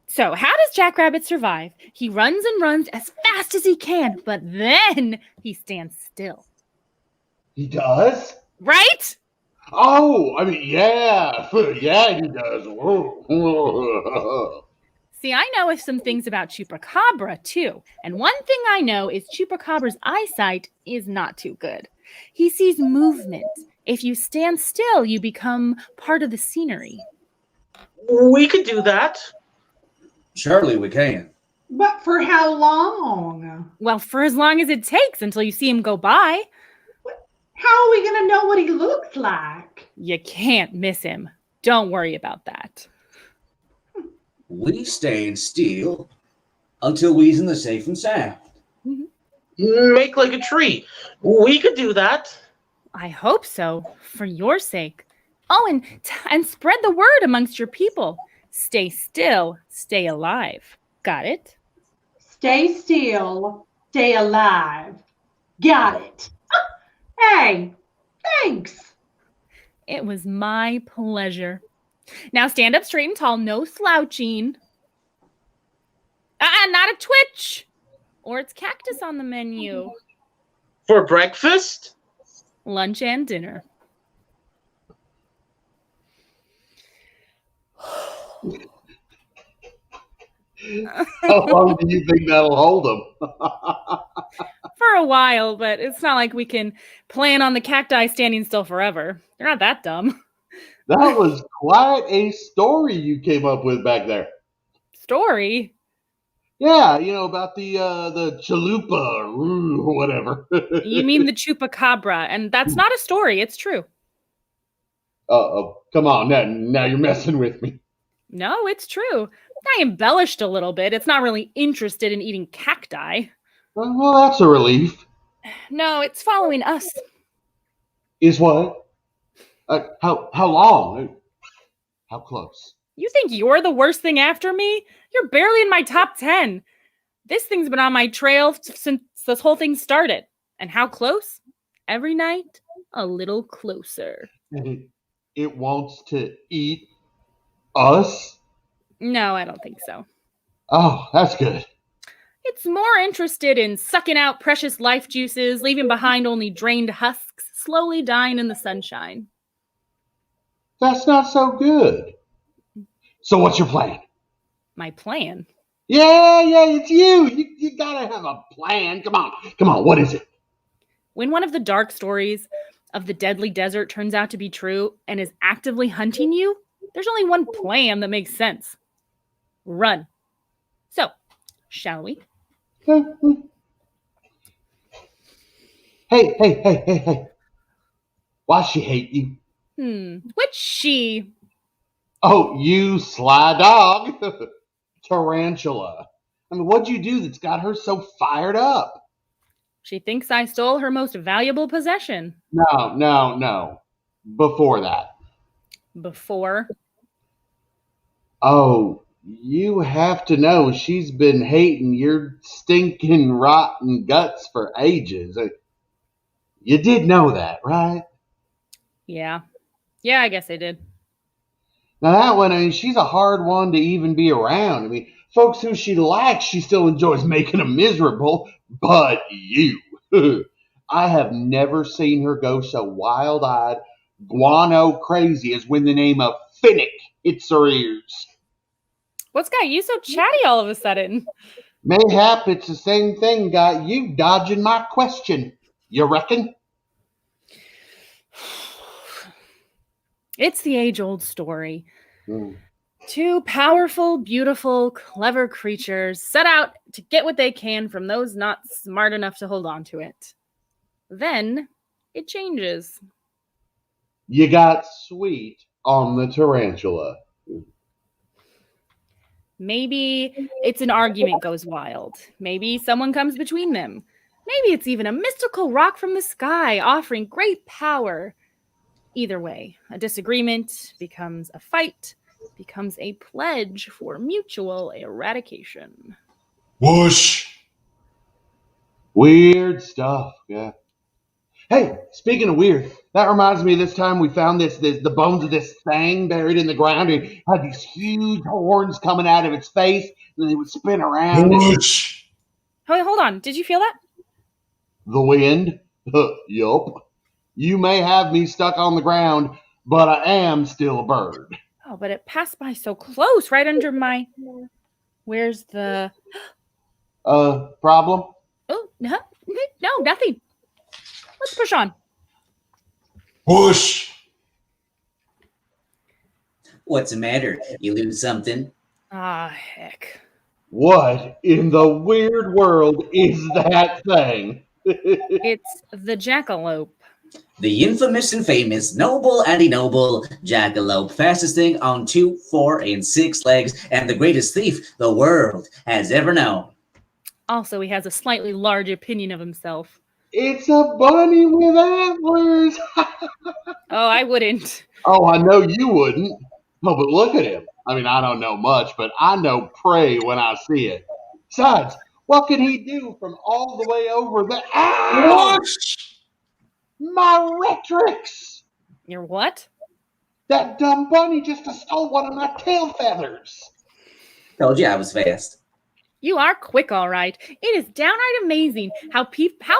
So how does Jackrabbit survive? He runs and runs as fast as he can, but then he stands still. He does? Right? Oh, I mean, yeah. Yeah, he does. See, I know some things about Chupacabra, too. And one thing I know is Chupacabra's eyesight is not too good. He sees movement. If you stand still, you become part of the scenery. We could do that. Surely we can. But for how long? Well, for as long as it takes until you see him go by. How are we going to know what he looks like? You can't miss him. Don't worry about that. We stand still until we's in the safe and sound. Make like a tree. We could do that. I hope so, for your sake. Oh, and spread the word amongst your people. Stay still, stay alive. Got it? Stay still, stay alive. Got it. Hey, thanks. It was my pleasure. Now stand up straight and tall, no slouching. Not a twitch. Or it's cactus on the menu. For breakfast? Lunch and dinner. How long do you think that'll hold him? For a while, but it's not like we can plan on the cacti standing still forever. They're not that dumb. That was quite a story you came up with back there. Story? Yeah, you know, about the chalupa or whatever. You mean the Chupacabra, and that's not a story, it's true. Come on, now you're messing with me. No, it's true. I embellished a little bit. It's not really interested in eating cacti. Well, that's a relief. No, it's following us. Is what? How long? How close? You think you're the worst thing after me? You're barely in my top 10. This thing's been on my trail since this whole thing started. And how close? Every night, a little closer. It wants to eat us? No, I don't think so. Oh, that's good. It's more interested in sucking out precious life juices, leaving behind only drained husks, slowly dying in the sunshine. That's not so good. So what's your plan? My plan? Yeah, it's you. You gotta have a plan. Come on, what is it? When one of the dark stories of the deadly desert turns out to be true and is actively hunting you, there's only one plan that makes sense. Run. So, shall we? Hey. Why she hate you? Which she? Oh, you sly dog. Tarantula. I mean, what'd you do that's got her so fired up? She thinks I stole her most valuable possession. No. Before that. Before. Oh, you have to know she's been hating your stinking rotten guts for ages. You did know that, right? Yeah. Yeah, I guess I did. Now that one, I mean, she's a hard one to even be around. I mean, folks who she likes, she still enjoys making them miserable. But you, I have never seen her go so wild-eyed, guano crazy as when the name of Fennec hits her ears. What's got you so chatty all of a sudden? Mayhap it's the same thing got you dodging my question. You reckon? It's the age-old story. Mm. Two powerful, beautiful, clever creatures set out to get what they can from those not smart enough to hold on to it. Then it changes. You got sweet on the tarantula. Maybe it's an argument goes wild. Maybe someone comes between them. Maybe it's even a mystical rock from the sky offering great power. Either way, a disagreement becomes a fight, becomes a pledge for mutual eradication. Whoosh! Weird stuff, yeah. Hey, speaking of weird, that reminds me of this time we found the bones of this thing buried in the ground. It had these huge horns coming out of its face, and they would spin around. Whoosh! Hold on. Did you feel that? The wind? Yup. You may have me stuck on the ground, but I am still a bird. Oh, but it passed by so close, right under my... Where's the... Problem? Oh, no, nothing. Let's push on. Whoosh! What's the matter? You lose something? Ah, heck. What in the weird world is that thing? It's the jackalope. The infamous and famous noble anti-noble jackalope, fastest thing on 2, 4, and 6 legs, and the greatest thief the world has ever known. Also, he has a slightly large opinion of himself. It's a bunny with antlers. Oh, I wouldn't. Oh, I know you wouldn't. Oh, but look at him. I mean, I don't know much, but I know prey when I see it. Besides, what could he do from all the way over the... Ow! Whoosh! My Retrix! Your what? That dumb bunny just stole one of my tail feathers. Told you I was fast. You are quick, all right. It is downright amazing how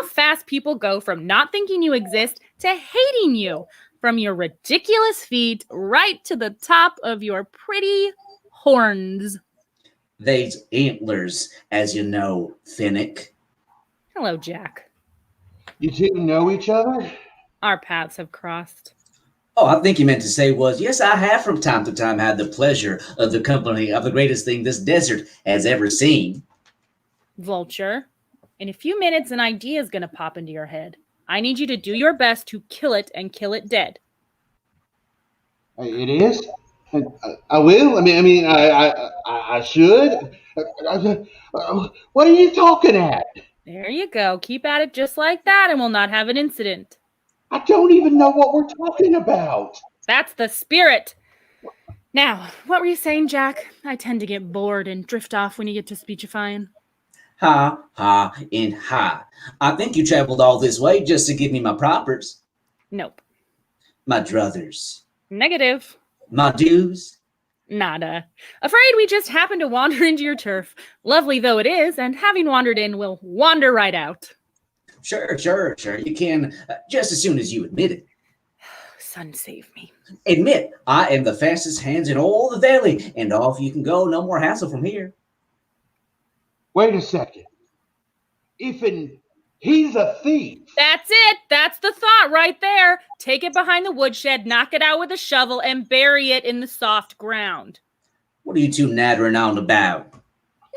fast people go from not thinking you exist to hating you. From your ridiculous feet right to the top of your pretty horns. They's antlers, as you know, Fennec. Hello, Jack. You two know each other? Our paths have crossed. Oh, I think you meant to say was, yes, I have from time to time had the pleasure of the company of the greatest thing this desert has ever seen. Vulture, in a few minutes, an idea is going to pop into your head. I need you to do your best to kill it and kill it dead. It is? I will. I should. What are you talking at? There you go. Keep at it just like that and we'll not have an incident. I don't even know what we're talking about. That's the spirit. Now, what were you saying, Jack? I tend to get bored and drift off when you get to speechifying. Ha, ha, and ha. I think you traveled all this way just to give me my propers. Nope. My druthers. Negative. My dues. Nada. Afraid we just happened to wander into your turf. Lovely though it is, and having wandered in, we'll wander right out. Sure. You can, just as soon as you admit it. Son, save me. Admit, I am the fastest hands in all the valley, and off you can go. No more hassle from here. Wait a second. He's a thief. That's it. That's the thought right there. Take it behind the woodshed, knock it out with a shovel, and bury it in the soft ground. What are you two nattering on about?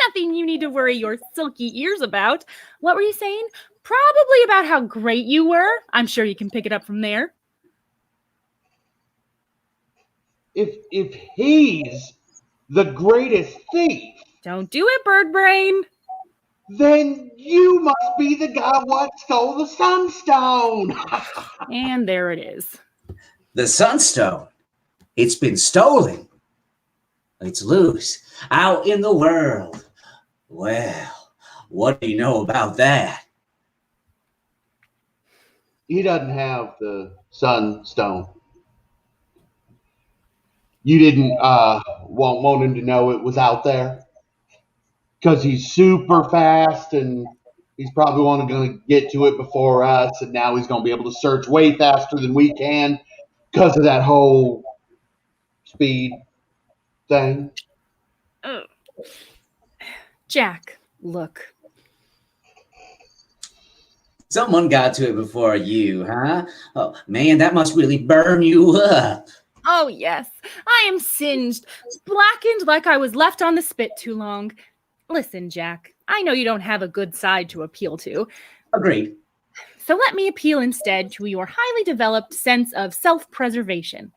Nothing you need to worry your silky ears about. What were you saying? Probably about how great you were. I'm sure you can pick it up from there. if he's the greatest thief, Don't do it, bird brain. then you must be the guy what stole the sunstone. And there it is. The Sunstone. It's been stolen. It's loose out in the world. Well, what do you know about that? He doesn't have the sunstone. You didn't want him to know it was out there? Because he's super fast and he's probably going to get to it before us, and now he's going to be able to search way faster than we can because of that whole speed thing. Oh. Jack, look. Someone got to it before you, huh? Oh, man, that must really burn you up. Oh, yes. I am singed, blackened like I was left on the spit too long. Listen, Jack, I know you don't have a good side to appeal to. Agreed. So let me appeal instead to your highly developed sense of self-preservation.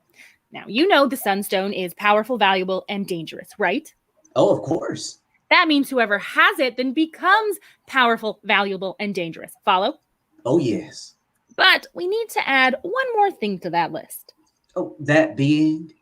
Now, you know the Sunstone is powerful, valuable, and dangerous, right? Oh, of course. That means whoever has it then becomes powerful, valuable, and dangerous. Follow? Oh, yes. But we need to add one more thing to that list. Oh, that being?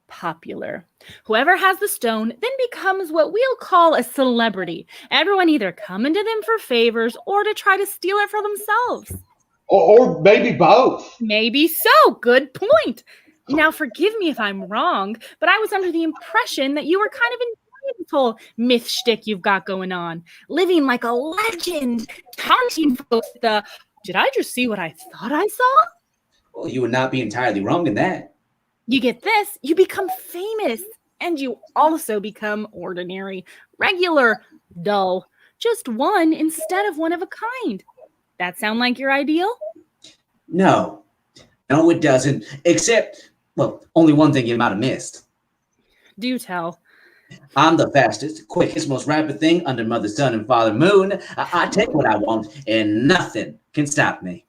Popular. Whoever has the stone then becomes what we'll call a celebrity. Everyone either coming to them for favors or to try to steal it for themselves. Or maybe both. Maybe so. Good point. Now, forgive me if I'm wrong, but I was under the impression that you were kind of enjoying this whole myth shtick you've got going on. Living like a legend, taunting folks with the, did I just see what I thought I saw? Well, you would not be entirely wrong in that. You get this, you become famous, and you also become ordinary, regular, dull, just one instead of one of a kind. That sound like your ideal? No, it doesn't. Except, well, only one thing you might have missed. Do tell. I'm the fastest, quickest, most rapid thing under Mother Sun and Father Moon. I take what I want, and nothing can stop me.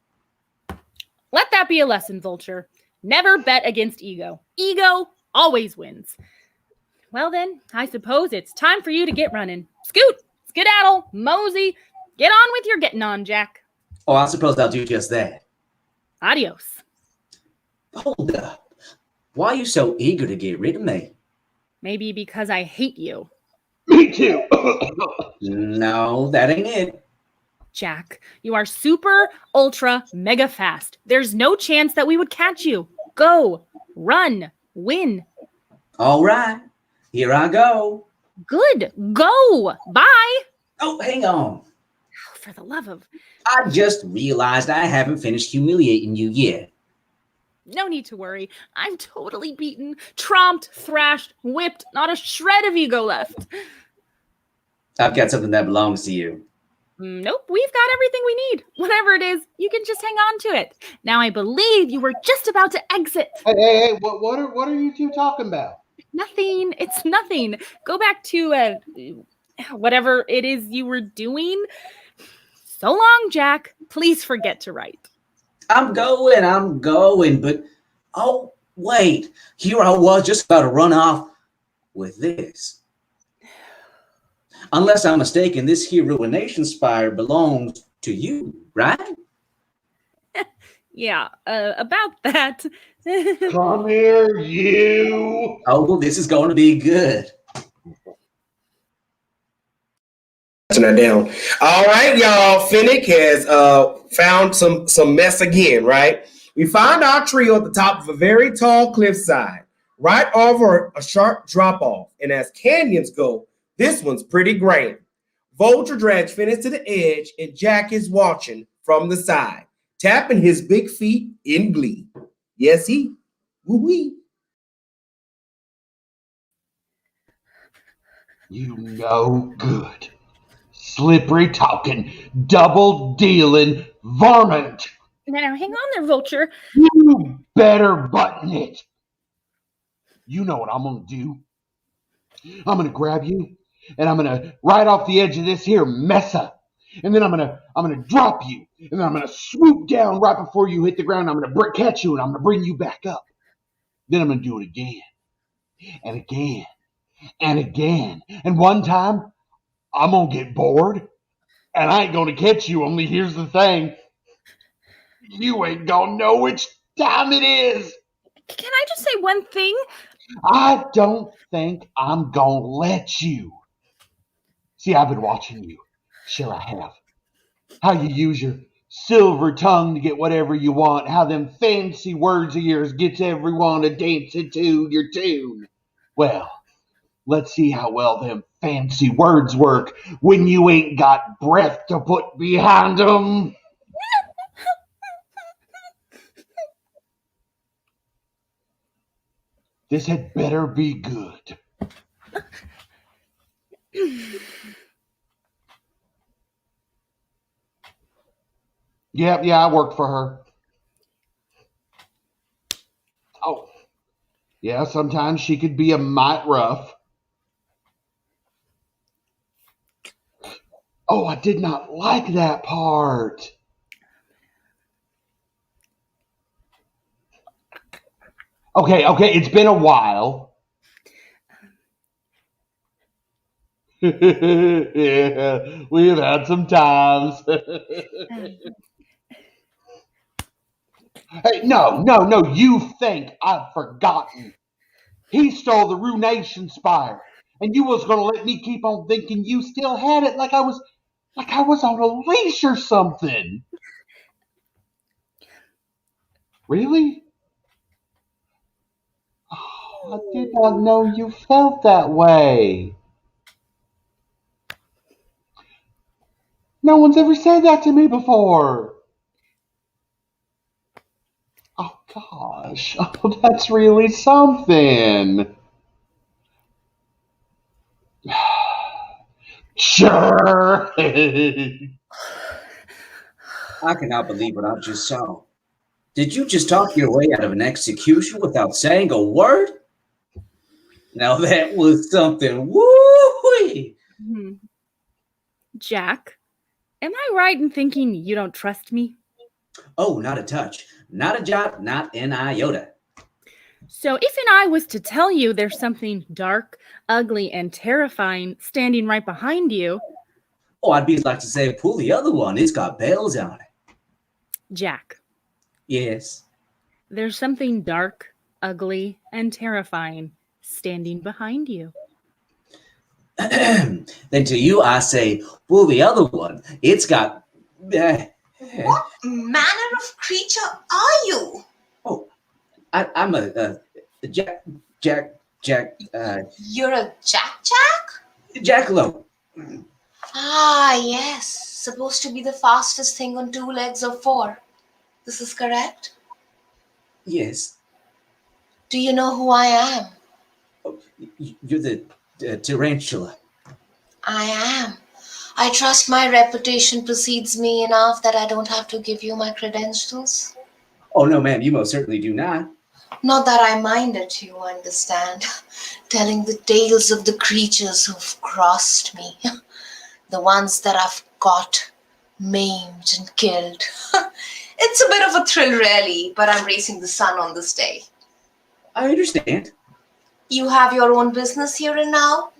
Let that be a lesson, Vulture. Never bet against ego. Ego always wins. Well then, I suppose it's time for you to get running. Scoot, skedaddle, mosey. Get on with your getting on, Jack. Oh, I suppose I'll do just that. Adios. Hold up. Why are you so eager to get rid of me? Maybe because I hate you. Me too. No, that ain't it. Jack, you are super, ultra, mega fast. There's no chance that we would catch you. Go, run, win. All right, here I go. Good, go, bye. Oh, hang on. For the love of... I just realized I haven't finished humiliating you yet. No need to worry. I'm totally beaten, tromped, thrashed, whipped, not a shred of ego left. I've got something that belongs to you. Nope, we've got everything we need. Whatever it is, you can just hang on to it. Now I believe you were just about to exit. Hey, what are you two talking about? Nothing. It's nothing. Go back to whatever it is you were doing. So long, Jack. Please forget to write. I'm going, but oh, wait. Here I was just about to run off with this. Unless I'm mistaken, this here ruination spire belongs to you, right? Yeah, about that. Come here, you. Oh, well, this is going to be good. That down. All right, y'all. Fennec has found some mess again, right? We find our trio at the top of a very tall cliffside, right over a sharp drop-off. And as canyons go, this one's pretty grand. Vulture drags Fennec to the edge, and Jack is watching from the side, tapping his big feet in glee. Yes, he. Woo-wee. You no good. Slippery talking, double dealing varmint. Now, hang on there, Vulture. You better button it. You know what I'm going to do. I'm going to grab you, and I'm going to right off the edge of this here mess up. And then I'm going to drop you, and then I'm going to swoop down right before you hit the ground. I'm going to catch you, and I'm going to bring you back up. Then I'm going to do it again. and again and again. And one time, I'm going to get bored and I ain't going to catch you. Only here's the thing. You ain't going to know which time it is. Can I just say one thing? I don't think I'm going to let you. See, I've been watching you. Sure I have. How you use your silver tongue to get whatever you want. How them fancy words of yours gets everyone to dance into your tune. Well, let's see how well them fancy words work when you ain't got breath to put behind them. This had better be good. Yeah, I work for her. Oh, yeah, sometimes she could be a mite rough. Oh, I did not like that part. Okay, it's been a while. Yeah, we've had some times. Hey, no, you think I've forgotten. He stole the Ruination Spire, and you was gonna let me keep on thinking you still had it like I was on a leash or something. Really? Oh, I did not know you felt that way. No one's ever said that to me before. Oh, gosh. Oh, that's really something. Sure. I cannot believe what I just saw. Did you just talk your way out of an execution without saying a word? Now that was something. Woo-wee! Jack, am I right in thinking you don't trust me? Oh, not a touch. Not a jot, not an iota. So if I was to tell you there's something dark, ugly, and terrifying standing right behind you... Oh, I'd be like to say, pull the other one. It's got bells on it. Jack. Yes. There's something dark, ugly, and terrifying standing behind you. Then to you, I say, pull the other one. It's got... What manner of creature are you? Oh, I'm a Jack. You're a Jack? Jackalope. Ah, yes. Supposed to be the fastest thing on 2 legs or 4. This is correct? Yes. Do you know who I am? Oh, you're the Tarantula. I am. I trust my reputation precedes me enough that I don't have to give you my credentials. Oh, no, ma'am. You most certainly do not. Not that I mind it, you understand. Telling the tales of the creatures who've crossed me. The ones that I've got, maimed and killed. It's a bit of a thrill, really, but I'm racing the sun on this day. I understand. You have your own business here and now?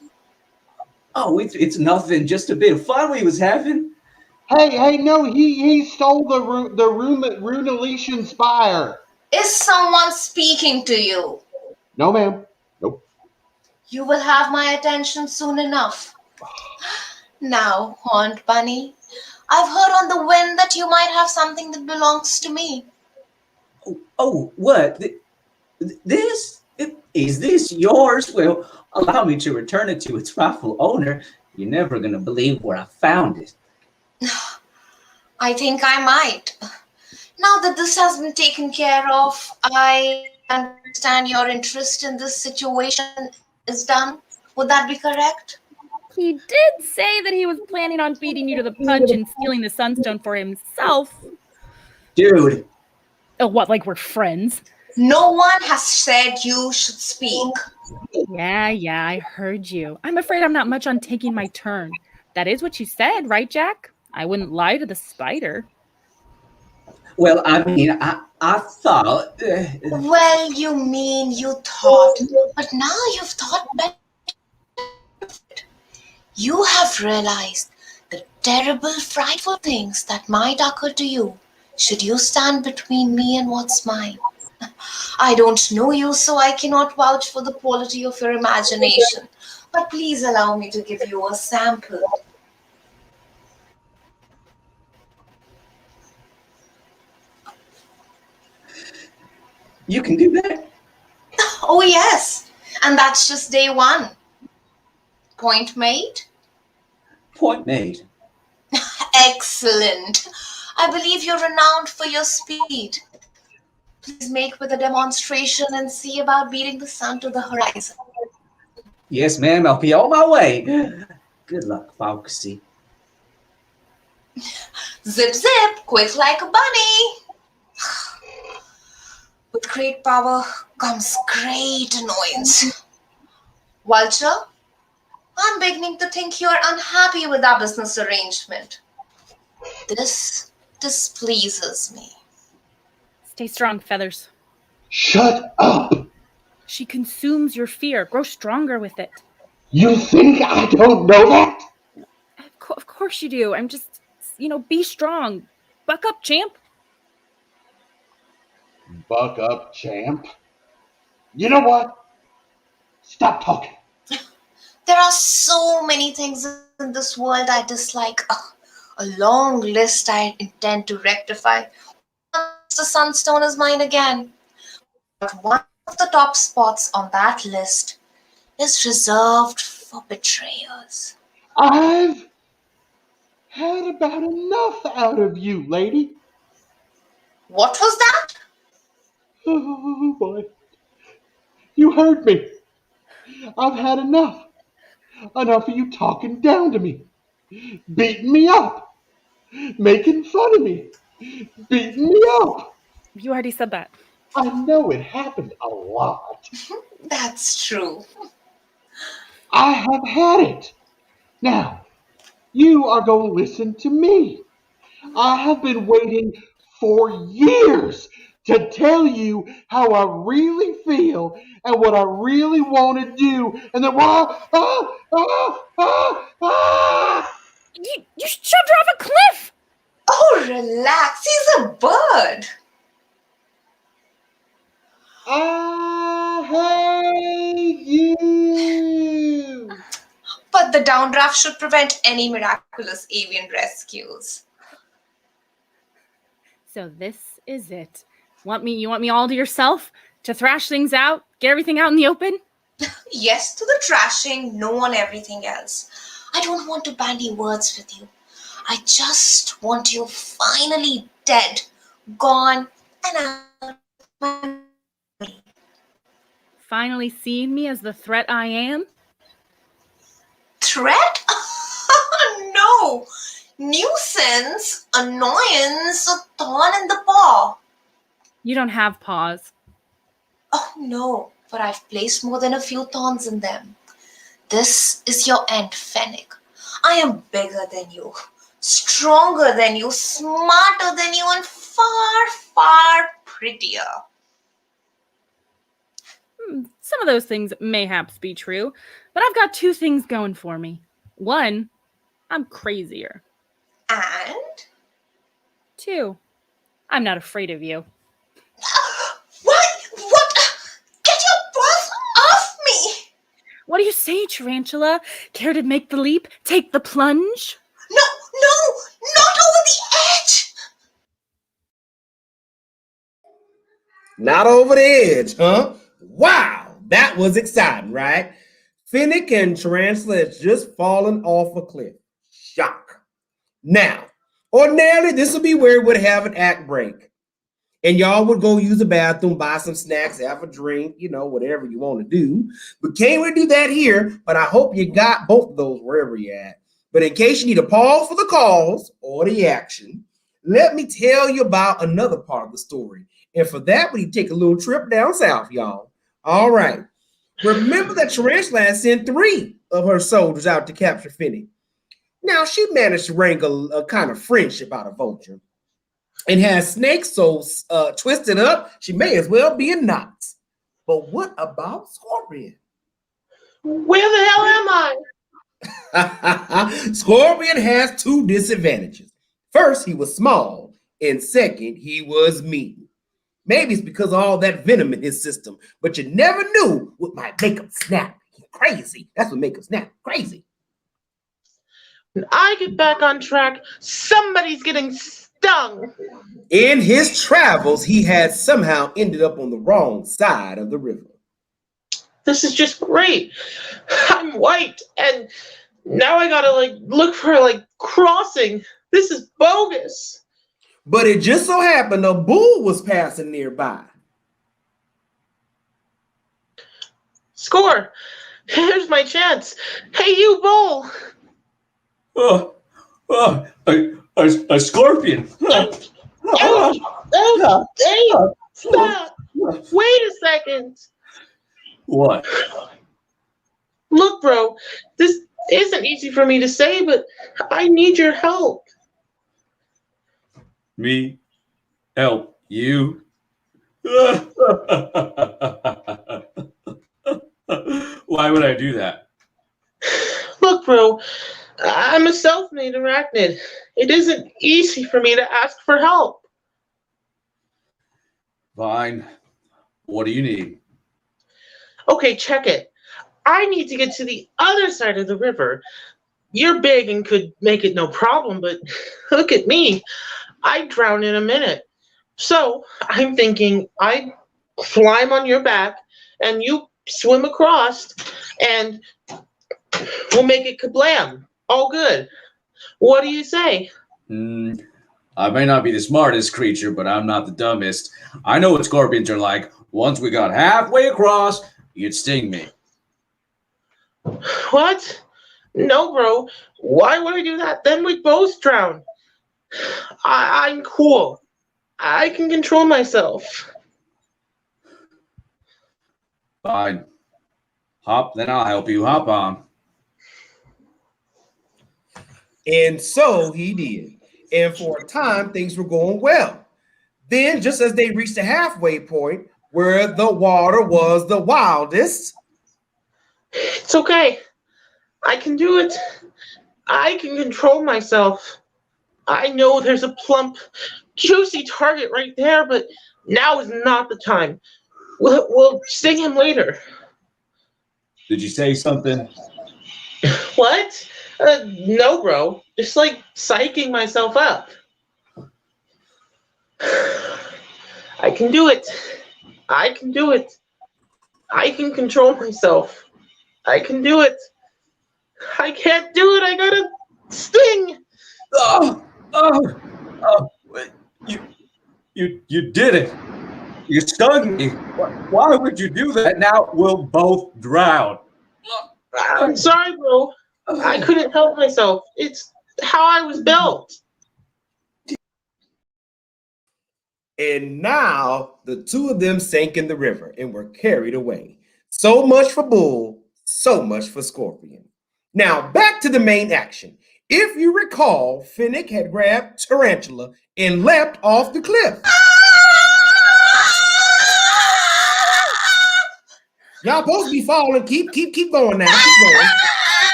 Oh, it's nothing. Just a bit of fun we was having. Hey, no, he stole the Ruination Spire. Is someone speaking to you? No, ma'am. Nope. You will have my attention soon enough. Now, Horned Bunny, I've heard on the wind that you might have something that belongs to me. Oh, what? This? Is this yours? Well, allow me to return it to its rightful owner. You're never going to believe where I found it. I think I might. Now that this has been taken care of, I understand your interest in this situation is done. Would that be correct? He did say that he was planning on feeding you to the punch and stealing the sunstone for himself. Dude. Oh, what, like we're friends? No one has said you should speak. Yeah, I heard you. I'm afraid I'm not much on taking my turn. That is what you said, right, Jack? I wouldn't lie to the spider. Well, I mean, I thought. Well, you mean you thought, but now you've thought better. You have realized the terrible, frightful things that might occur to you should you stand between me and what's mine. I don't know you, so I cannot vouch for the quality of your imagination. But please allow me to give you a sample. You can do that? Oh, yes. And that's just day one. Point made? Point made. Excellent. I believe you're renowned for your speed. Please make with a demonstration and see about beating the sun to the horizon. Yes, ma'am, I'll be on my way. Good luck, Foxy. Zip, zip, quick like a bunny. With great power comes great annoyance. Vulture, I'm beginning to think you're unhappy with our business arrangement. This displeases me. Stay strong, Feathers. Shut up! She consumes your fear. Grow stronger with it. You think I don't know that? Of course you do. I'm just, be strong. Buck up, champ. Buck up, champ. You know what? Stop talking. There are so many things in this world I dislike. A long list I intend to rectify. Once the Sunstone is mine again. But one of the top spots on that list is reserved for betrayers. I've had about enough out of you, lady. What was that? Oh, boy. You heard me. I've had enough. Enough of you talking down to me. Beating me up. Making fun of me. Beating me up. You already said that. I know it happened a lot. That's true. I have had it. Now, you are going to listen to me. I have been waiting for years to tell you how I really feel and what I really want to do, and then You shoved her off a cliff! Oh, relax. He's a bird. I hate you. But the downdraft should prevent any miraculous avian rescues. So this is it. You want me all to yourself? To thrash things out? Get everything out in the open? Yes to the trashing, no on everything else. I don't want to bandy words with you. I just want you finally dead, gone, and out. Finally seeing me as the threat I am? Threat? No. Nuisance, annoyance, a thorn in the paw. You don't have paws. Oh no, but I've placed more than a few thorns in them. This is your end, Fennec. I am bigger than you, stronger than you, smarter than you, and far, far prettier. Some of those things mayhaps be true, but I've got two things going for me. One, I'm crazier. And? Two, I'm not afraid of you. What? Get your paws off me! What do you say, Tarantula? Care to make the leap? Take the plunge? No, not over the edge! Not over the edge, huh? Wow, that was exciting, right? Fennec and Tarantula has just fallen off a cliff. Shock. Now, ordinarily, this would be where we would have an act break. And y'all would go use the bathroom, buy some snacks, have a drink, whatever you want to do. But can't really do that here, but I hope you got both of those wherever you're at. But in case you need a pause for the cause or the action, let me tell you about another part of the story. And for that, we take a little trip down south, y'all. All right. Remember that Tarantula had sent 3 of her soldiers out to capture Fennec. Now, she managed to wrangle a kind of friendship out of Vulture. and has snakes so twisted up, she may as well be in knots. But what about Scorpion? Where the hell am I? Scorpion has two disadvantages. First, he was small, and second, he was mean. Maybe it's because of all that venom in his system, but you never knew what might make him snap. He's crazy. That's what makes him snap. Crazy. When I get back on track, somebody's getting stung. In his travels, he had somehow ended up on the wrong side of the river. This is just great. I'm white, and now I gotta look for crossing. This is bogus. But it just so happened a bull was passing nearby. Score. Here's my chance. Hey, you bull. A scorpion. Hey, stop. Wait a second. What? Look, bro, this isn't easy for me to say, but I need your help. Me? Help you? Why would I do that? Look, bro, I'm a self-made arachnid. It isn't easy for me to ask for help. Fine. What do you need? Okay, check it. I need to get to the other side of the river. You're big and could make it no problem, but look at me. I'd drown in a minute. So I'm thinking I'd climb on your back and you swim across and we'll make it kablam. All good. What do you say? I may not be the smartest creature, but I'm not the dumbest. I know what scorpions are like. Once we got halfway across, you'd sting me. What? No, bro. Why would I do that? Then we'd both drown. I'm cool. I can control myself. Fine. Hop, then I'll help you hop on. And so he did. And for a time, things were going well. Then, just as they reached the halfway point where the water was the wildest. It's okay. I can do it. I can control myself. I know there's a plump, juicy target right there, but now is not the time. We'll sting him later. Did you say something? What? No, bro. Just psyching myself up. I can do it. I can do it. I can control myself. I can do it. I can't do it. I gotta sting. You did it. You stung me. Why would you do that? Now we'll both drown. I'm sorry, bro. I couldn't help myself. It's how I was built. And now the two of them sank in the river and were carried away. So much for Bull, so much for Scorpion. Now back to the main action. If you recall, Fennec had grabbed Tarantula and leapt off the cliff. Y'all supposed to be falling. Keep going now. Keep going.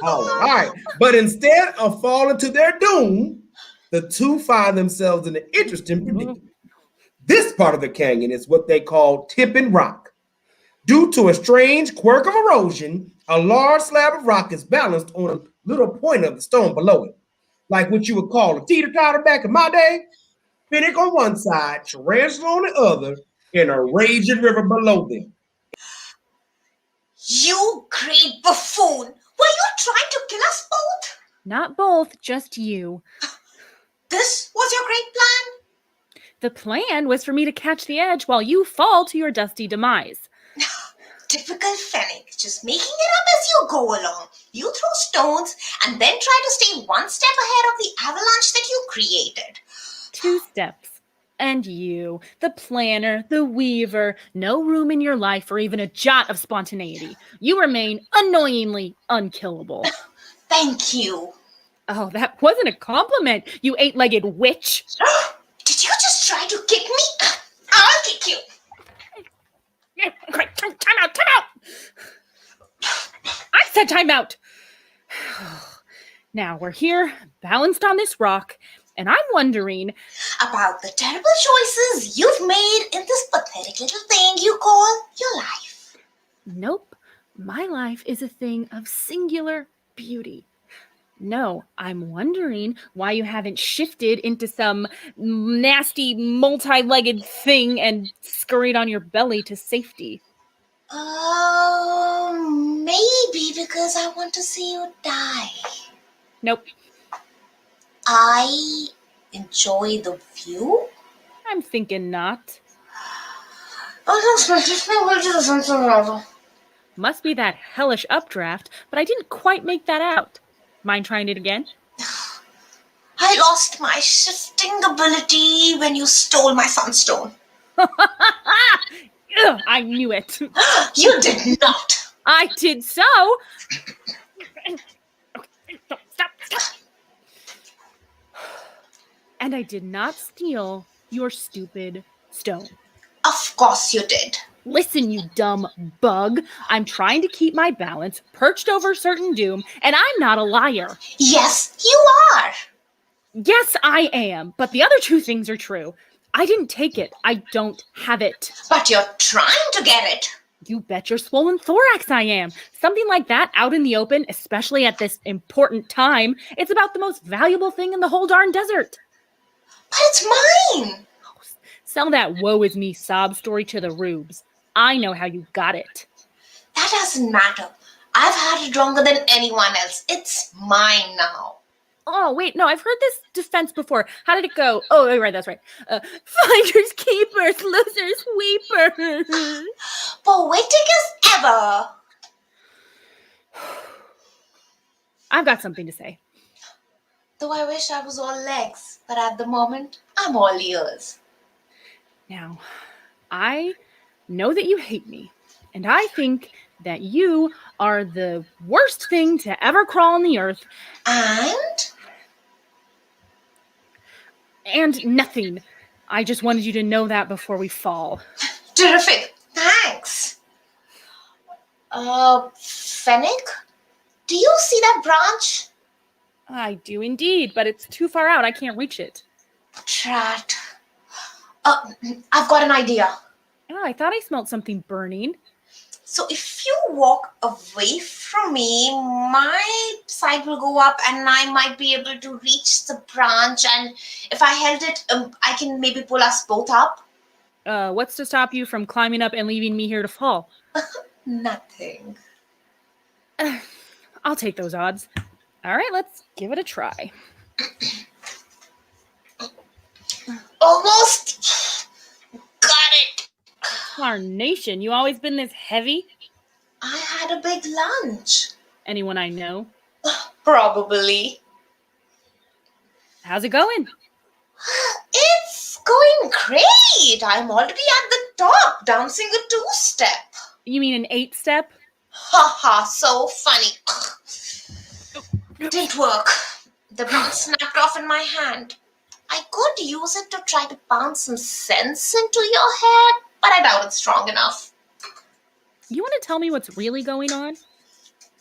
All right. But instead of falling to their doom, the two find themselves in an interesting predicament. This part of the canyon is what they call tipping rock. Due to a strange quirk of erosion, a large slab of rock is balanced on a little point of the stone below it. Like what you would call a teeter-totter back in my day. Fennec on one side, Tarantula on the other, and a raging river below them. You great buffoon! Were you trying to kill us both? Not both, just you. This was your great plan? The plan was for me to catch the edge while you fall to your dusty demise. Typical Fennec, just making it up as you go along. You throw stones and then try to stay one step ahead of the avalanche that you created. 2 steps. And you, the planner, the weaver, no room in your life for even a jot of spontaneity. You remain annoyingly unkillable. Thank you. Oh, that wasn't a compliment, you eight-legged witch. Did you just try to kick me? I'll kick you. Great, time out, time out! I said time out! Now we're here, balanced on this rock, and I'm wondering... About the terrible choices you've made in this pathetic little thing you call your life. Nope, my life is a thing of singular beauty. No, I'm wondering why you haven't shifted into some nasty multi-legged thing and scurried on your belly to safety. Maybe because I want to see you die. Nope, I enjoy the view. I'm thinking not. Must be that hellish updraft, but I didn't quite make that out. Mind trying it again? I lost my shifting ability when you stole my sunstone. Ugh, I knew it. You did not. I did so. Stop. And I did not steal your stupid stone. Of course you did. Listen, you dumb bug. I'm trying to keep my balance, perched over certain doom, and I'm not a liar. Yes, you are. Yes, I am, but the other two things are true. I didn't take it. I don't have it. But you're trying to get it. You bet your swollen thorax I am. Something like that out in the open, especially at this important time, it's about the most valuable thing in the whole darn desert. But it's mine. Sell that woe is me sob story to the rubes. I know how you got it. That doesn't matter. I've had it longer than anyone else. It's mine now. Oh, wait, no, I've heard this defense before. How did it go? Oh, right, that's right. Finders, keepers, losers, weepers. Poetic as ever. I've got something to say. Though I wish I was all legs, but at the moment, I'm all ears. Now, I know that you hate me, and I think that you are the worst thing to ever crawl on the earth. And nothing. I just wanted you to know that before we fall. Terrific. Thanks. Fennec? Do you see that branch? I do indeed, but it's too far out. I can't reach it. Drat. I've got an idea. Oh, I thought I smelled something burning. So if you walk away from me, my side will go up and I might be able to reach the branch. And if I held it, I can maybe pull us both up. What's to stop you from climbing up and leaving me here to fall? Nothing. I'll take those odds. All right, let's give it a try. Almost. Got it. Carnation, you always been this heavy? I had a big lunch. Anyone I know? Probably. How's it going? It's going great. I'm already at the top, dancing a two-step. You mean an 8-step? Ha, so funny. Didn't work. The branch snapped off in my hand. I could use it to try to pound some sense into your head, but I doubt it's strong enough. You want to tell me what's really going on?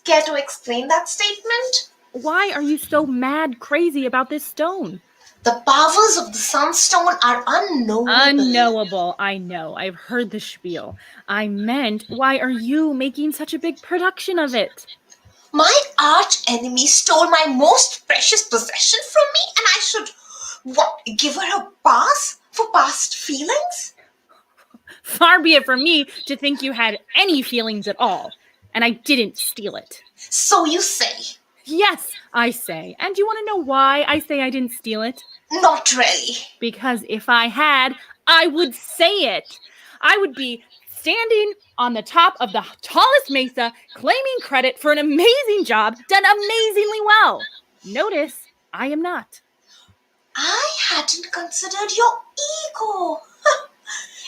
Care to explain that statement? Why are you so mad crazy about this stone? The powers of the Sunstone are unknowable. Unknowable, I know. I've heard the spiel. I meant, why are you making such a big production of it? My arch enemy stole my most precious possession from me, and I should, give her a pass for past feelings? Far be it from me to think you had any feelings at all. And I didn't steal it. So you say. Yes, I say. And do you want to know why I say I didn't steal it? Not really. Because if I had, I would say it. I would be standing on the top of the tallest mesa, claiming credit for an amazing job done amazingly well. Notice, I am not. I hadn't considered your ego.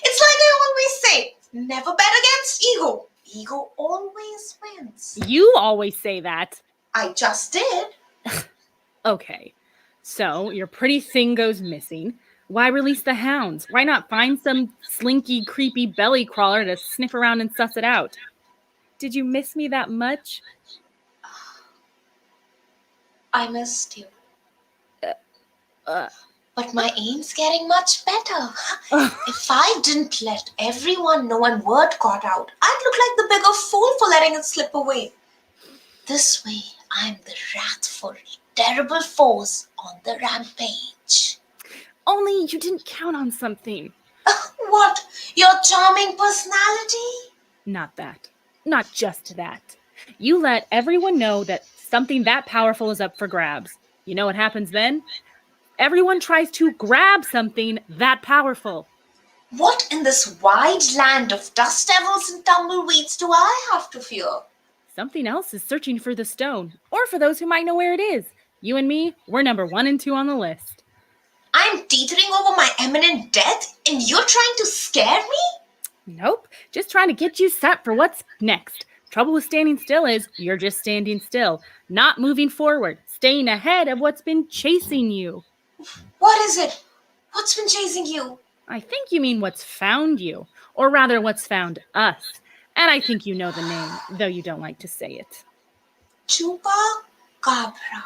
It's like I always say, never bet against ego. Ego always wins. You always say that. I just did. Okay, so your pretty thing goes missing. Why release the hounds? Why not find some slinky, creepy belly crawler to sniff around and suss it out? Did you miss me that much? I missed you. Uh, But my aim's getting much better. If I didn't let everyone know and word got out, I'd look like the bigger fool for letting it slip away. This way, I'm the wrathful, terrible force on the rampage. Only you didn't count on something. What? Your charming personality? Not that. Not just that. You let everyone know that something that powerful is up for grabs. You know what happens then? Everyone tries to grab something that powerful. What in this wide land of dust devils and tumbleweeds do I have to fear? Something else is searching for the stone, or for those who might know where it is. You and me, we're number 1 and 2 on the list. I'm teetering over my imminent death, and you're trying to scare me? Nope, just trying to get you set for what's next. Trouble with standing still is you're just standing still, not moving forward, staying ahead of what's been chasing you. What is it? What's been chasing you? I think you mean what's found you, or rather what's found us. And I think you know the name, though you don't like to say it. Chupacabra.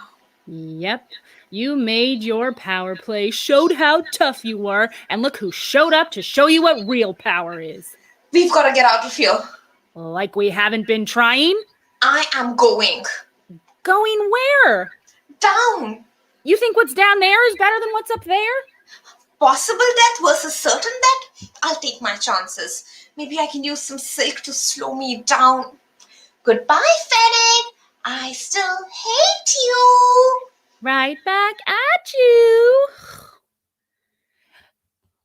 Yep, you made your power play, showed how tough you were, and look who showed up to show you what real power is. We've got to get out of here. Like we haven't been trying? I am going. Going where? Down. You think what's down there is better than what's up there? Possible death versus certain death? I'll take my chances. Maybe I can use some silk to slow me down. Goodbye, Fennec. I still hate you. Right back at you.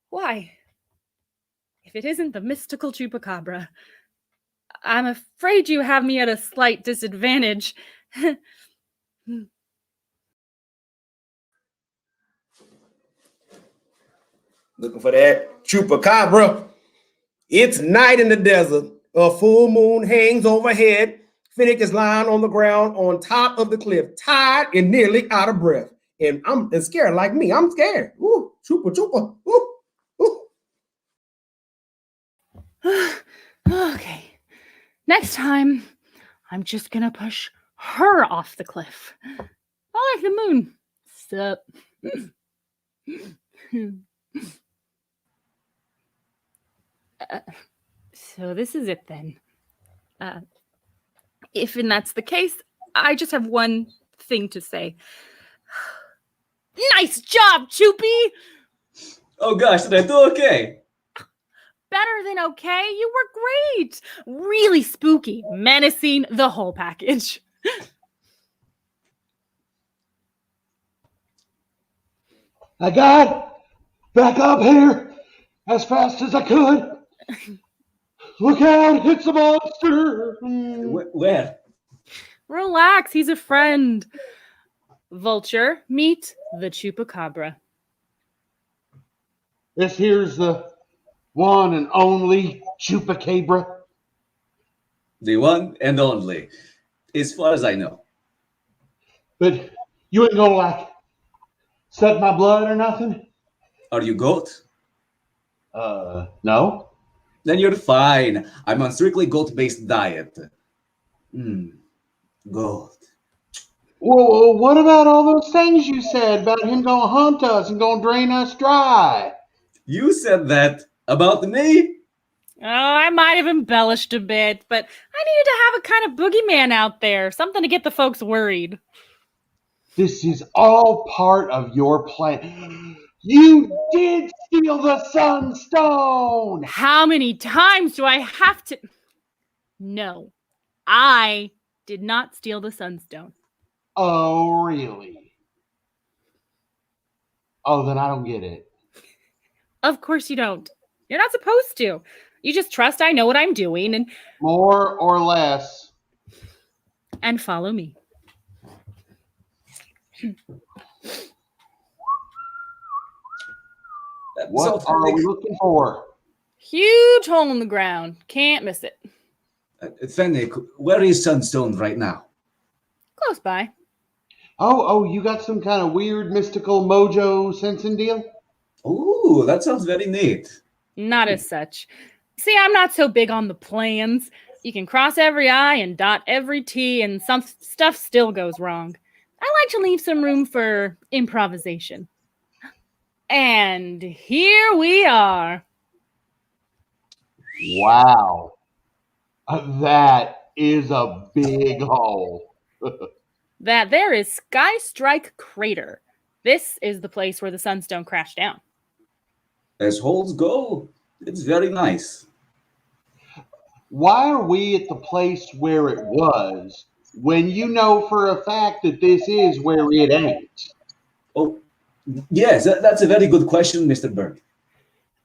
Why? If it isn't the mystical Chupacabra, I'm afraid you have me at a slight disadvantage. Looking for that Chupacabra. It's night in the desert. A full moon hangs overhead. Fennec is lying on the ground on top of the cliff, tired and nearly out of breath. And I'm scared like me. I'm scared. Ooh, chupa. Ooh. Okay. Next time, I'm just gonna push her off the cliff. I like the moon. Sup? So this is it then. If that's the case, I just have one thing to say. Nice job, Choopy! Oh gosh, did I do okay? Better than okay. You were great. Really spooky, menacing, the whole package. I got back up here as fast as I could. Look out, it's a monster. Where? Relax, he's a friend. Vulture, meet the Chupacabra. This here's the one and only Chupacabra. The one and only, as far as I know. But you ain't gonna like suck my blood or nothing? Are you goat? No. Then you're fine. I'm on strictly goat-based diet. Goat. Whoa, what about all those things you said about him gonna hunt us and gonna drain us dry? You said that about me? Oh, I might have embellished a bit, but I needed to have a kind of boogeyman out there, something to get the folks worried. This is all part of your plan. You did steal the Sunstone! How many times do I have to... No, I did not steal the Sunstone. Oh, really? Oh, then I don't get it. Of course you don't. You're not supposed to. You just trust I know what I'm doing and... More or less. And follow me. What are we looking for? Huge hole in the ground. Can't miss it. Fennec, where is Sunstone right now? Close by. Oh, you got some kind of weird mystical mojo sensing deal? Ooh, that sounds very neat. Not as such. See, I'm not so big on the plans. You can cross every I and dot every T, and some stuff still goes wrong. I like to leave some room for improvisation. And here we are. Wow. That is a big hole. That there is Sky Strike Crater. This is the place where the Sunstone crashed down. As holes go, it's very nice. Why are we at the place where it was when you know for a fact that this is where it ain't? Oh, yes, that's a very good question, Mr. Berg.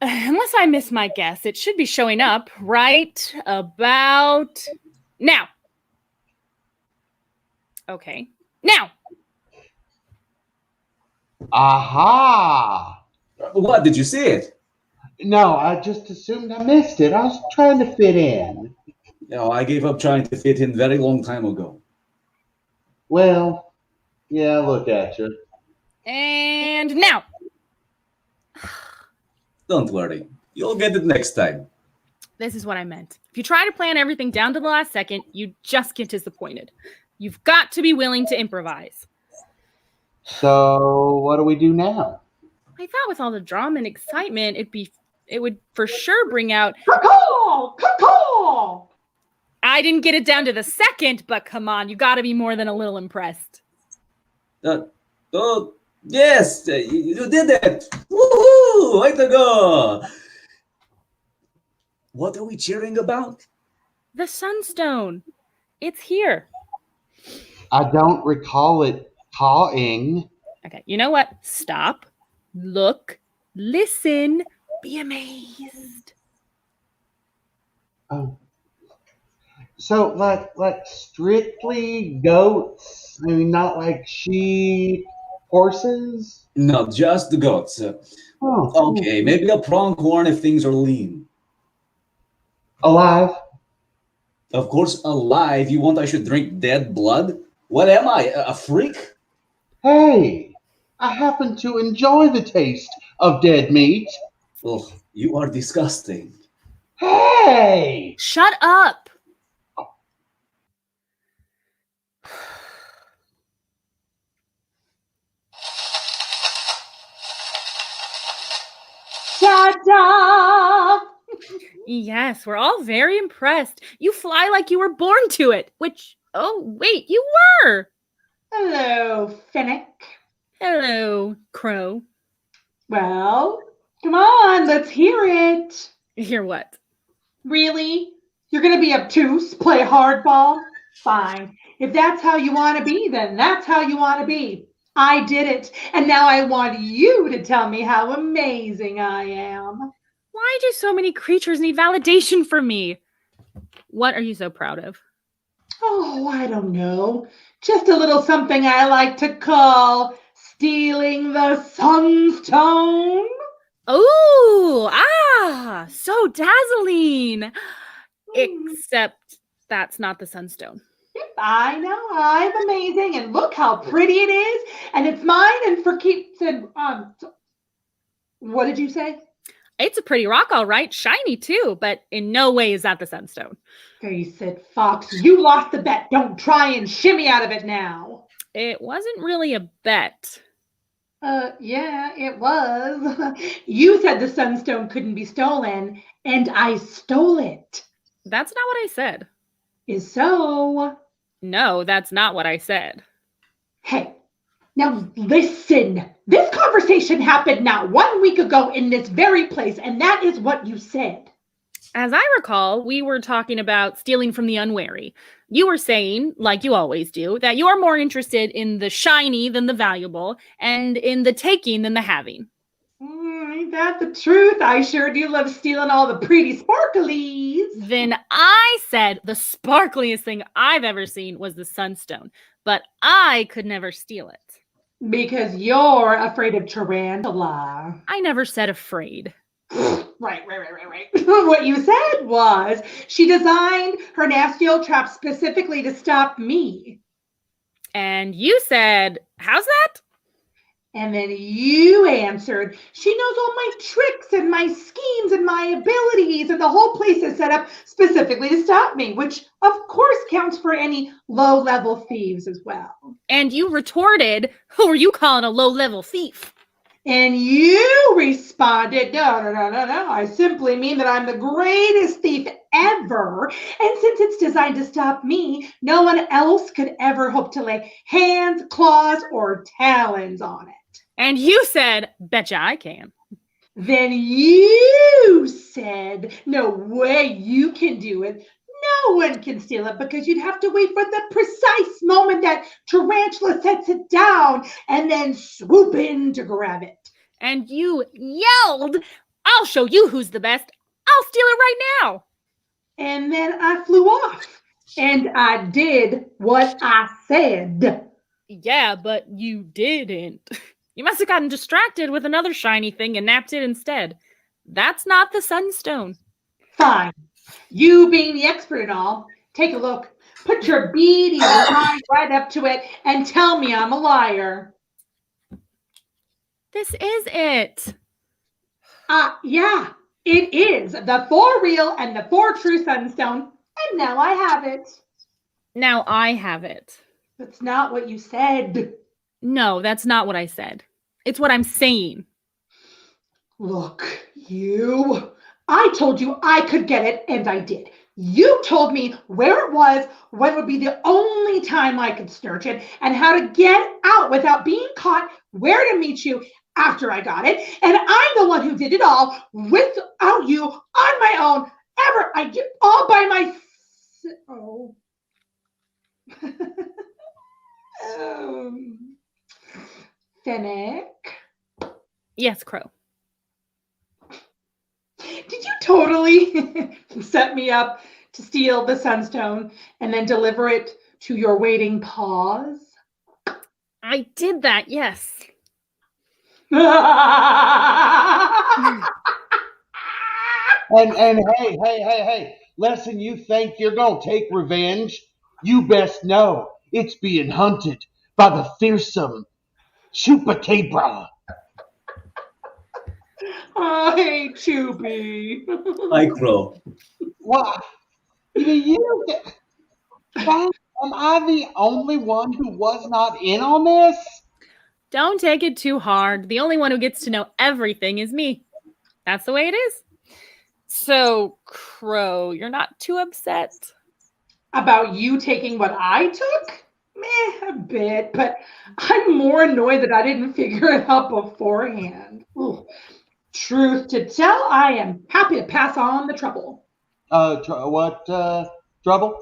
Unless I miss my guess, it should be showing up right about now. Okay. Now! Aha! What, did you see it? No, I just assumed I missed it. I was trying to fit in. I gave up trying to fit in very long time ago. Well, yeah, look at you. And now! Don't worry. You'll get it next time. This is what I meant. If you try to plan everything down to the last second, you just get disappointed. You've got to be willing to improvise. So, what do we do now? I thought with all the drama and excitement, it would for sure bring out Caw-caw! Caw-caw! I didn't get it down to the second, but come on, you got to be more than a little impressed. Yes, you did it. Woohoo! Way to go. What are we cheering about? The Sunstone. It's here. I don't recall it cawing. Okay, you know what? Stop, look, listen, be amazed. Oh. So, like strictly goats? I mean, not like sheep, horses? No, just the goats. Okay, maybe a pronghorn if things are lean. Alive? Of course, alive. You want I should drink dead blood? What am I, a freak? Hey, I happen to enjoy the taste of dead meat. Oh, you are disgusting. Hey! Shut up. Shut up! Yes, we're all very impressed. You fly like you were born to it, which, oh, wait, you were. Hello, Fennec. Hello, Crow. Well, come on, let's hear it. Hear what? Really? You're going to be obtuse, play hardball? Fine. If that's how you want to be, then that's how you want to be. I did it, and now I want you to tell me how amazing I am. Why do so many creatures need validation from me? What are you so proud of? Oh, I don't know. Just a little something I like to call stealing the Sunstone. Oh, so dazzling. Except that's not the Sunstone. I know, I'm amazing, and look how pretty it is, and it's mine and for keeps. And what did you say? It's a pretty rock, all right, shiny too, but in no way is that the Sunstone. Face it, Fox, you lost the bet. Don't try and shimmy out of it now. It wasn't really a bet. Yeah, it was. You said the Sunstone couldn't be stolen, and I stole it. That's not what I said. Is so. No, that's not what I said. Hey, now listen. This conversation happened not 1 week ago in this very place, and that is what you said. As I recall, we were talking about stealing from the unwary. You were saying, like you always do, that you're more interested in the shiny than the valuable, and in the taking than the having. Ain't that the truth? I sure do love stealing all the pretty sparklies. Then I said the sparkliest thing I've ever seen was the Sunstone, but I could never steal it. Because you're afraid of Tarantula. I never said afraid. Right. What you said was she designed her nasty old trap specifically to stop me. And you said, how's that? And then you answered, she knows all my tricks and my schemes and my abilities, and the whole place is set up specifically to stop me, which of course counts for any low-level thieves as well. And you retorted, who are you calling a low-level thief? And you responded, no. I simply mean that I'm the greatest thief ever. And since it's designed to stop me, no one else could ever hope to lay hands, claws, or talons on it. And you said, betcha I can. Then you said, no way you can do it. No one can steal it because you'd have to wait for the precise moment that Tarantula sets it down and then swoop in to grab it. And you yelled, I'll show you who's the best. I'll steal it right now. And then I flew off and I did what I said. Yeah, but you didn't. You must have gotten distracted with another shiny thing and napped it instead. That's not the sunstone. Fine. You being the expert and all, take a look. Put your beady eye right up to it and tell me I'm a liar. This is it. Yeah, it is. The 4 real and the 4 true sunstone. And now I have it. Now I have it. That's not what you said. No, that's not what I said. It's what I'm saying. Look, I told you I could get it, and I did. You told me where it was, when would be the only time I could search it, and how to get out without being caught, where to meet you after I got it. And I'm the one who did it all without you on my own. I did all by myself. Fennec? Yes, Crow. Did you totally set me up to steal the sunstone and then deliver it to your waiting paws? I did that, yes. And hey, listen, you think you're gonna take revenge? You best know it's being hunted by the fearsome Chupacabra. I hate Chupy. Hi, Crow. What? Am I the only one who was not in on this? Don't take it too hard. The only one who gets to know everything is me. That's the way it is. So, Crow, you're not too upset? About you taking what I took? Meh, a bit, but I'm more annoyed that I didn't figure it out beforehand. Ooh. Truth to tell, I am happy to pass on the trouble. Trouble?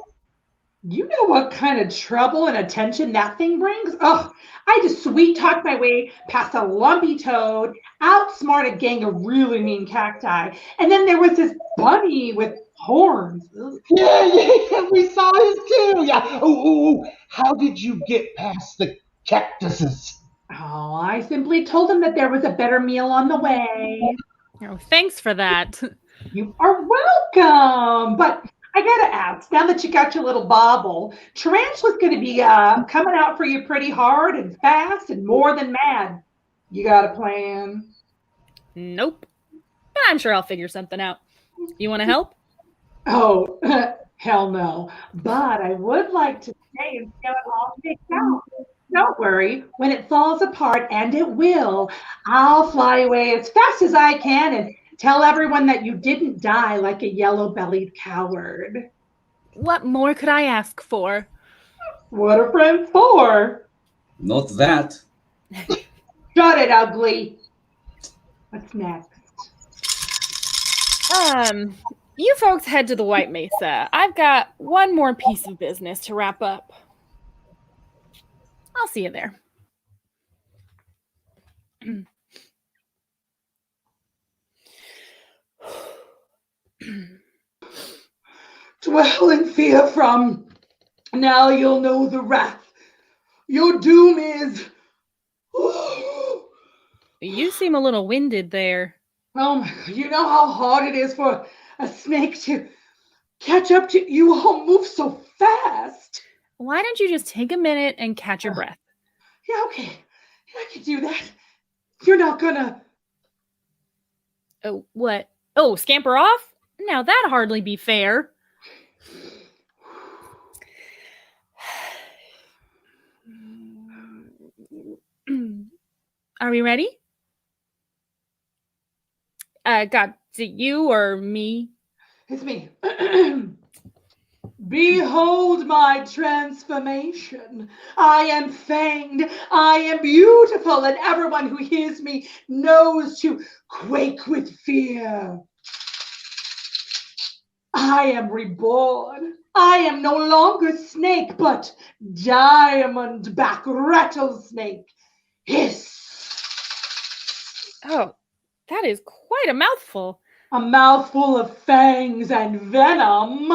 You know what kind of trouble and attention that thing brings? Oh, I just sweet-talked my way past a lumpy toad, outsmart a gang of really mean cacti, and then there was this bunny with horns. Ugh. Yeah, we saw his too. Yeah. Ooh. How did you get past the cactuses? Oh, I simply told him that there was a better meal on the way. Oh, thanks for that. You are welcome. But I gotta ask, now that you got your little bauble, Tarantula's gonna be coming out for you pretty hard and fast and more than mad. You got a plan? Nope. But I'm sure I'll figure something out. You want to help? Oh, hell no. But I would like to stay and see how it all shakes out. Don't worry, when it falls apart, and it will, I'll fly away as fast as I can and tell everyone that you didn't die like a yellow-bellied coward. What more could I ask for? What are friends for? Not that. Shut it, ugly. What's next? You folks head to the White Mesa. I've got one more piece of business to wrap up. I'll see you there. Dwell in fear from. Now you'll know the wrath. Your doom is. You seem a little winded there. Oh my God, you know how hard it is for a snake to catch up to you all move so fast. Why don't you just take a minute and catch your breath? Yeah, okay. Yeah, I can do that. You're not gonna... Oh, what? Oh, scamper off? Now that'd hardly be fair. Are we ready? God, is it you or me? It's me. Behold my transformation. I am fanged, I am beautiful, and everyone who hears me knows to quake with fear. I am reborn. I am no longer snake, but diamondback rattlesnake. Hiss. Oh, that is quite a mouthful. A mouthful of fangs and venom.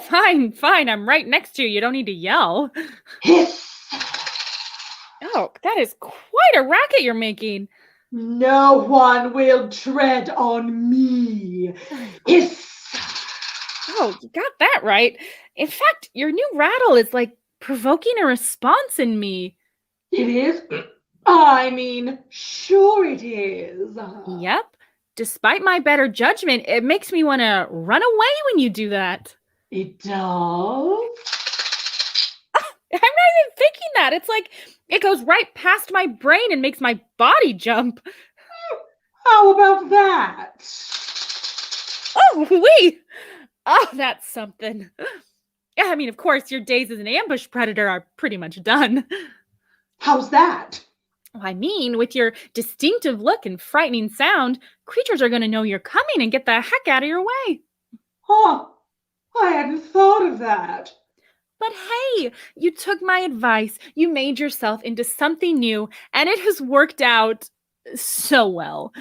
Fine, fine. I'm right next to you. You don't need to yell. Hiss. Oh, that is quite a racket you're making. No one will tread on me. Hiss. Oh, you got that right. In fact, your new rattle is like provoking a response in me. It is? I mean, sure it is. Yep. Despite my better judgment, it makes me want to run away when you do that. It does? I'm not even thinking that. It's like it goes right past my brain and makes my body jump. How about that? Oh, wait. Oh, that's something. I mean, of course, your days as an ambush predator are pretty much done. How's that? I mean, with your distinctive look and frightening sound, creatures are going to know you're coming and get the heck out of your way. Huh. I hadn't thought of that. But hey, you took my advice, you made yourself into something new, and it has worked out so well.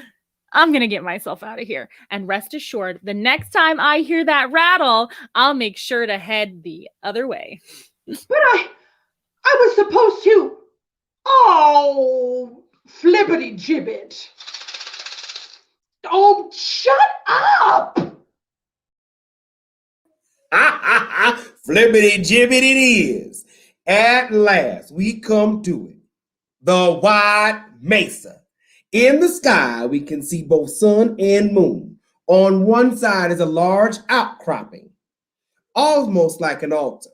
I'm going to get myself out of here. And rest assured, the next time I hear that rattle, I'll make sure to head the other way. But I was supposed to... Oh, flippity gibbet. Oh, shut up! Flippity gibbet it is. At last, we come to it. The White Mesa. In the sky, we can see both sun and moon. On one side is a large outcropping, almost like an altar.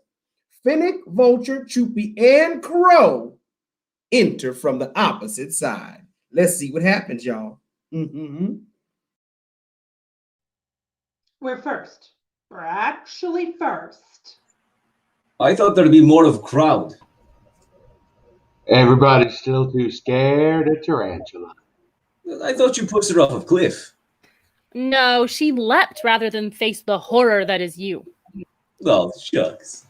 Fennec, Vulture, Chupy, and Crow enter from the opposite side. Let's see what happens, y'all. We're first. We're actually first. I thought there'd be more of a crowd. Everybody's still too scared of Tarantula. I thought you pushed her off a cliff. No, she leapt rather than face the horror that is you. Oh, shucks.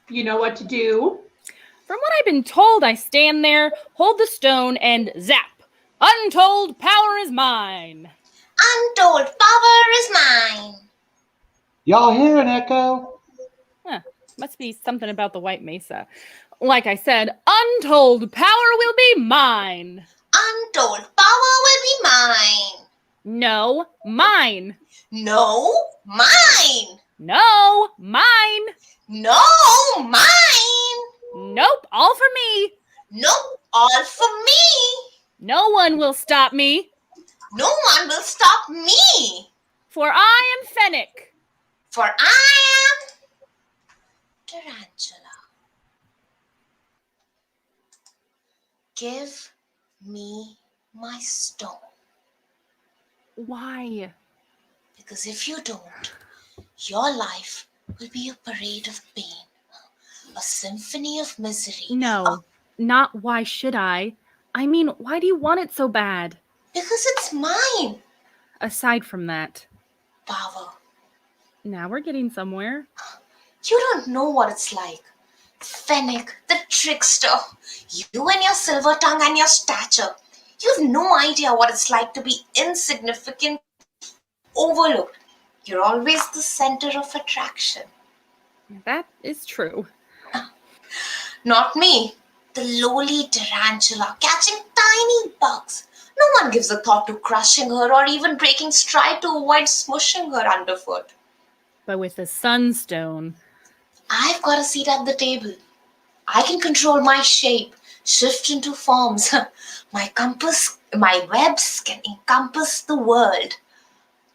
You know what to do? From what I've been told, I stand there, hold the stone, and zap. Untold power is mine. Untold power is mine. Y'all hear an echo? Huh, must be something about the White Mesa. Like I said, untold power will be mine. Untold power will be mine. No, mine. No, mine. No, mine. No, mine. Nope, all for me. Nope, all for me. No one will stop me. No one will stop me. For I am Fennec. For I am Tarantula. Give me my stone. Why? Because if you don't, your life will be a parade of pain, a symphony of misery. No, not why should I. I mean, why do you want it so bad? Because it's mine. Aside from that. Power. Now we're getting somewhere. You don't know what it's like. Fennec, the trickster. You and your silver tongue and your stature. You've no idea what it's like to be insignificant, overlooked. You're always the center of attraction. That is true. Not me, the lowly tarantula catching tiny bugs. No one gives a thought to crushing her or even breaking stride to avoid smushing her underfoot. But with the sunstone. I've got a seat at the table. I can control my shape, shift into forms. My webs can encompass the world.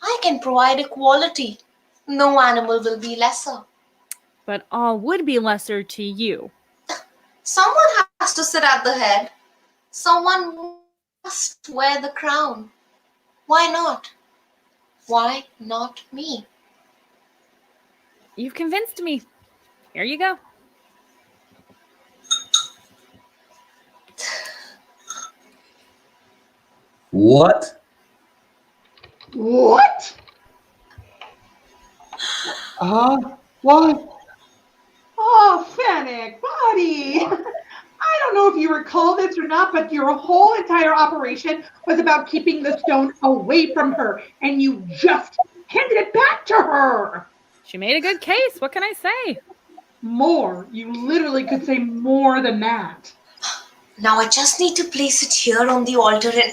I can provide equality. No animal will be lesser. But all would be lesser to you. Someone has to sit at the head. Someone must wear the crown. Why not? Why not me? You've convinced me. Here you go. What? What? What? Oh, Fennec, buddy. I don't know if you recall this or not, but your whole entire operation was about keeping the stone away from her, and you just handed it back to her. She made a good case. What can I say? More. You literally could say more than that. Now I just need to place it here on the altar and...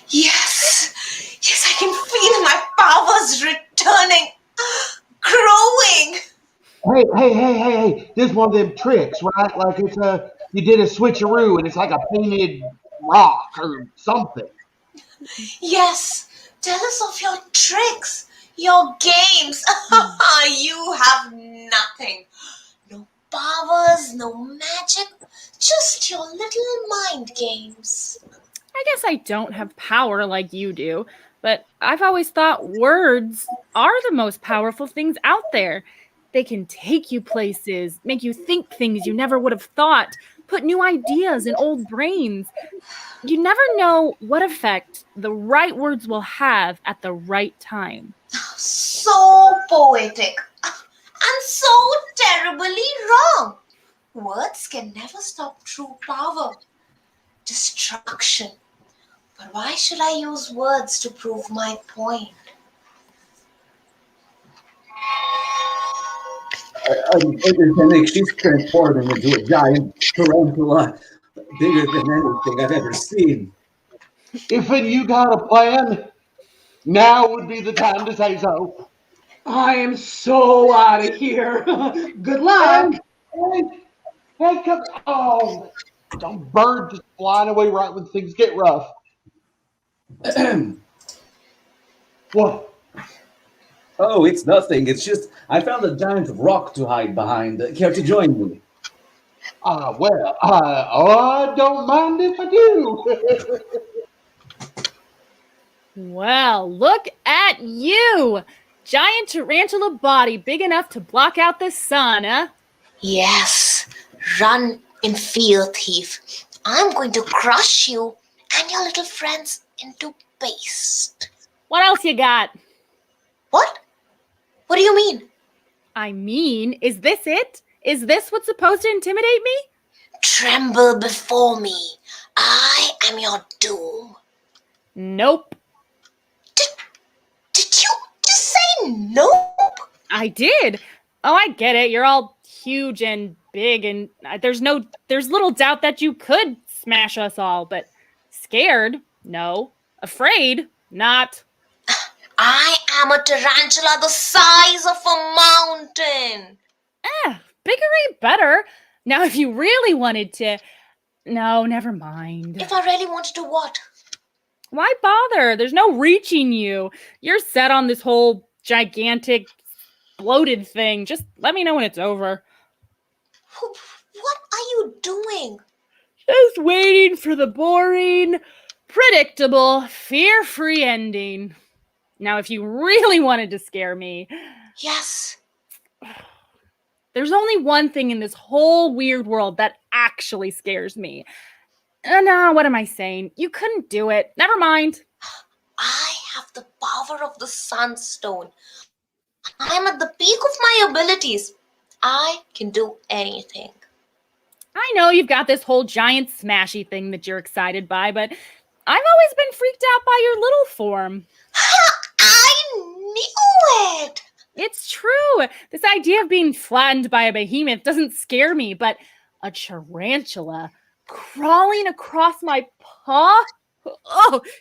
yes! Yes, I can feel my powers returning, growing. Hey. This is one of them tricks, right? Like it's you did a switcheroo and it's like a painted rock or something. Yes, tell us of your tricks, your games. You have nothing. No powers, no magic, just your little mind games. I guess I don't have power like you do, but I've always thought words are the most powerful things out there. They can take you places, make you think things you never would have thought, put new ideas in old brains. You never know what effect the right words will have at the right time. So poetic and so terribly wrong. Words can never stop true power. Destruction. But why should I use words to prove my point? Fennec, she's transforming into a giant tarantula, bigger than anything I've ever seen. If you got a plan, now would be the time to say so. I am so out of here. Good luck. Hey, come on. Some bird just flying away right when things get rough. What? Oh, it's nothing. It's just I found a giant rock to hide behind. Care to join me? Well, I don't mind if I do. Well, look at you! Giant tarantula body big enough to block out the sun, huh? Yes, run and feel, thief. I'm going to crush you and your little friends into paste. What else you got? What? What do you mean? I mean, is this it? Is this what's supposed to intimidate me? Tremble before me. I am your doom. Nope. Did you just say nope? I did. Oh, I get it. You're all huge and big, and there's little doubt that you could smash us all, but scared? No. Afraid? Not. I am a tarantula the size of a mountain. Bigger ain't better. Now, if you really wanted to... No, never mind. If I really wanted to what? Why bother? There's no reaching you. You're set on this whole gigantic, bloated thing. Just let me know when it's over. What are you doing? Just waiting for the boring, predictable, fear-free ending. Now, if you really wanted to scare me... Yes. There's only one thing in this whole weird world that actually scares me. No, what am I saying? You couldn't do it. Never mind. I have the power of the Sunstone. I'm at the peak of my abilities. I can do anything. I know you've got this whole giant smashy thing that you're excited by, but I've always been freaked out by your little form. I knew it! It's true. This idea of being flattened by a behemoth doesn't scare me, but a tarantula crawling across my paw,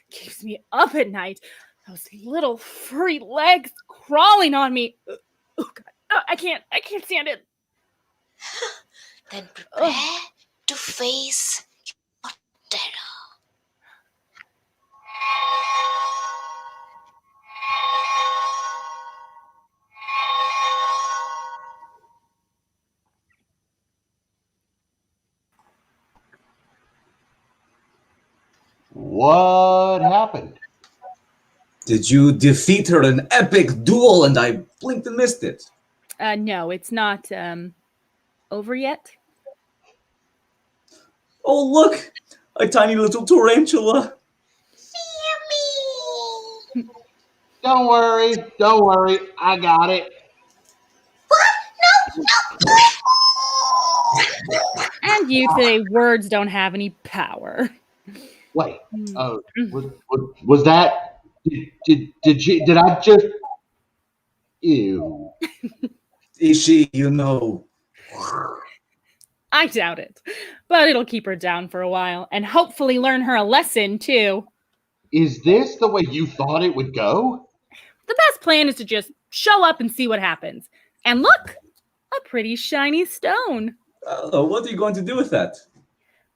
keeps me up at night. Those little furry legs crawling on me. Oh God, I can't stand it. Then prepare to face your terror. What happened? Did you defeat her in an epic duel and I blinked and missed it? No, it's not over yet. Oh, look! A tiny little tarantula. Don't worry. I got it. And you say words don't have any power. Wait. Was that? Did I just? Ew. Is she, you know? I doubt it. But it'll keep her down for a while and hopefully learn her a lesson too. Is this the way you thought it would go? The best plan is to just show up and see what happens. And look, a pretty shiny stone. What are you going to do with that?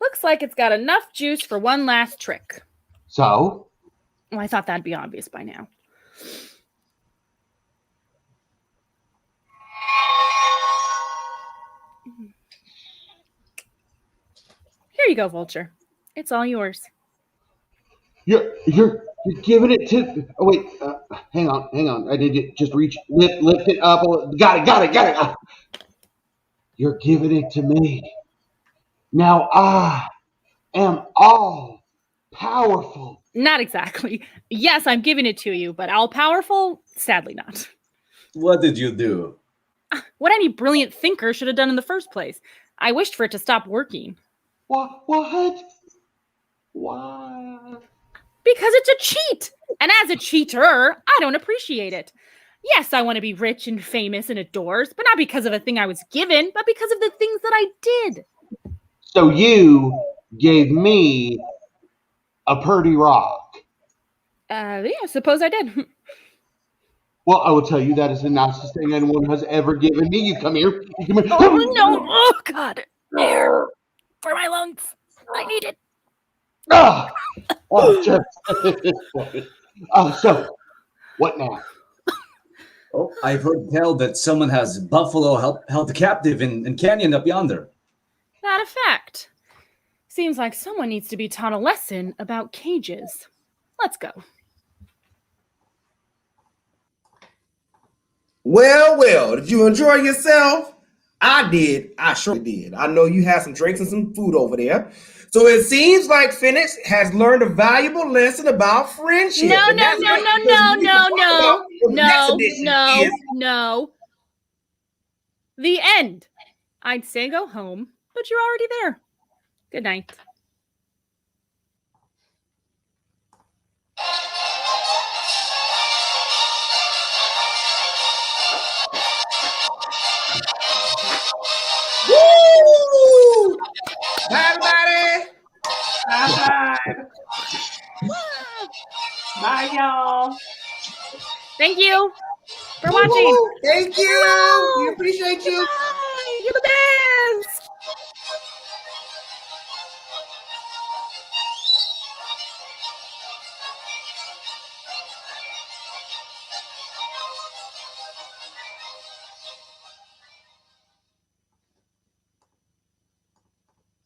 Looks like it's got enough juice for one last trick. So? Well, I thought that'd be obvious by now. Here you go, Vulture. It's all yours. You're giving it to. Oh wait, hang on. I need to just lift it up. Got it. You're giving it to me. Now I am all powerful. Not exactly. Yes, I'm giving it to you, but all powerful? Sadly not. What did you do? What any brilliant thinker should have done in the first place. I wished for it to stop working. What? Why? Because it's a cheat. And as a cheater, I don't appreciate it. Yes, I want to be rich and famous and adored, but not because of a thing I was given, but because of the things that I did. So you gave me a pretty rock. Yeah, suppose I did. Well, I will tell you that is the nicest thing anyone has ever given me. You come here. Oh, no. Oh, God. Air for my lungs. I need it. So, what now? Oh, I've heard tell that someone has buffalo held captive in canyon up yonder. That a fact. Seems like someone needs to be taught a lesson about cages. Let's go. Well, did you enjoy yourself? I did. I sure did. I know you had some drinks and some food over there. So it seems like Fennec has learned a valuable lesson about friendship. No. The end. I'd say go home, but you're already there. Good night. Woo! Bye, everybody. Bye. Bye, y'all. Thank you for Woo-hoo. watching. Thank you. We appreciate you. Bye. You're the best.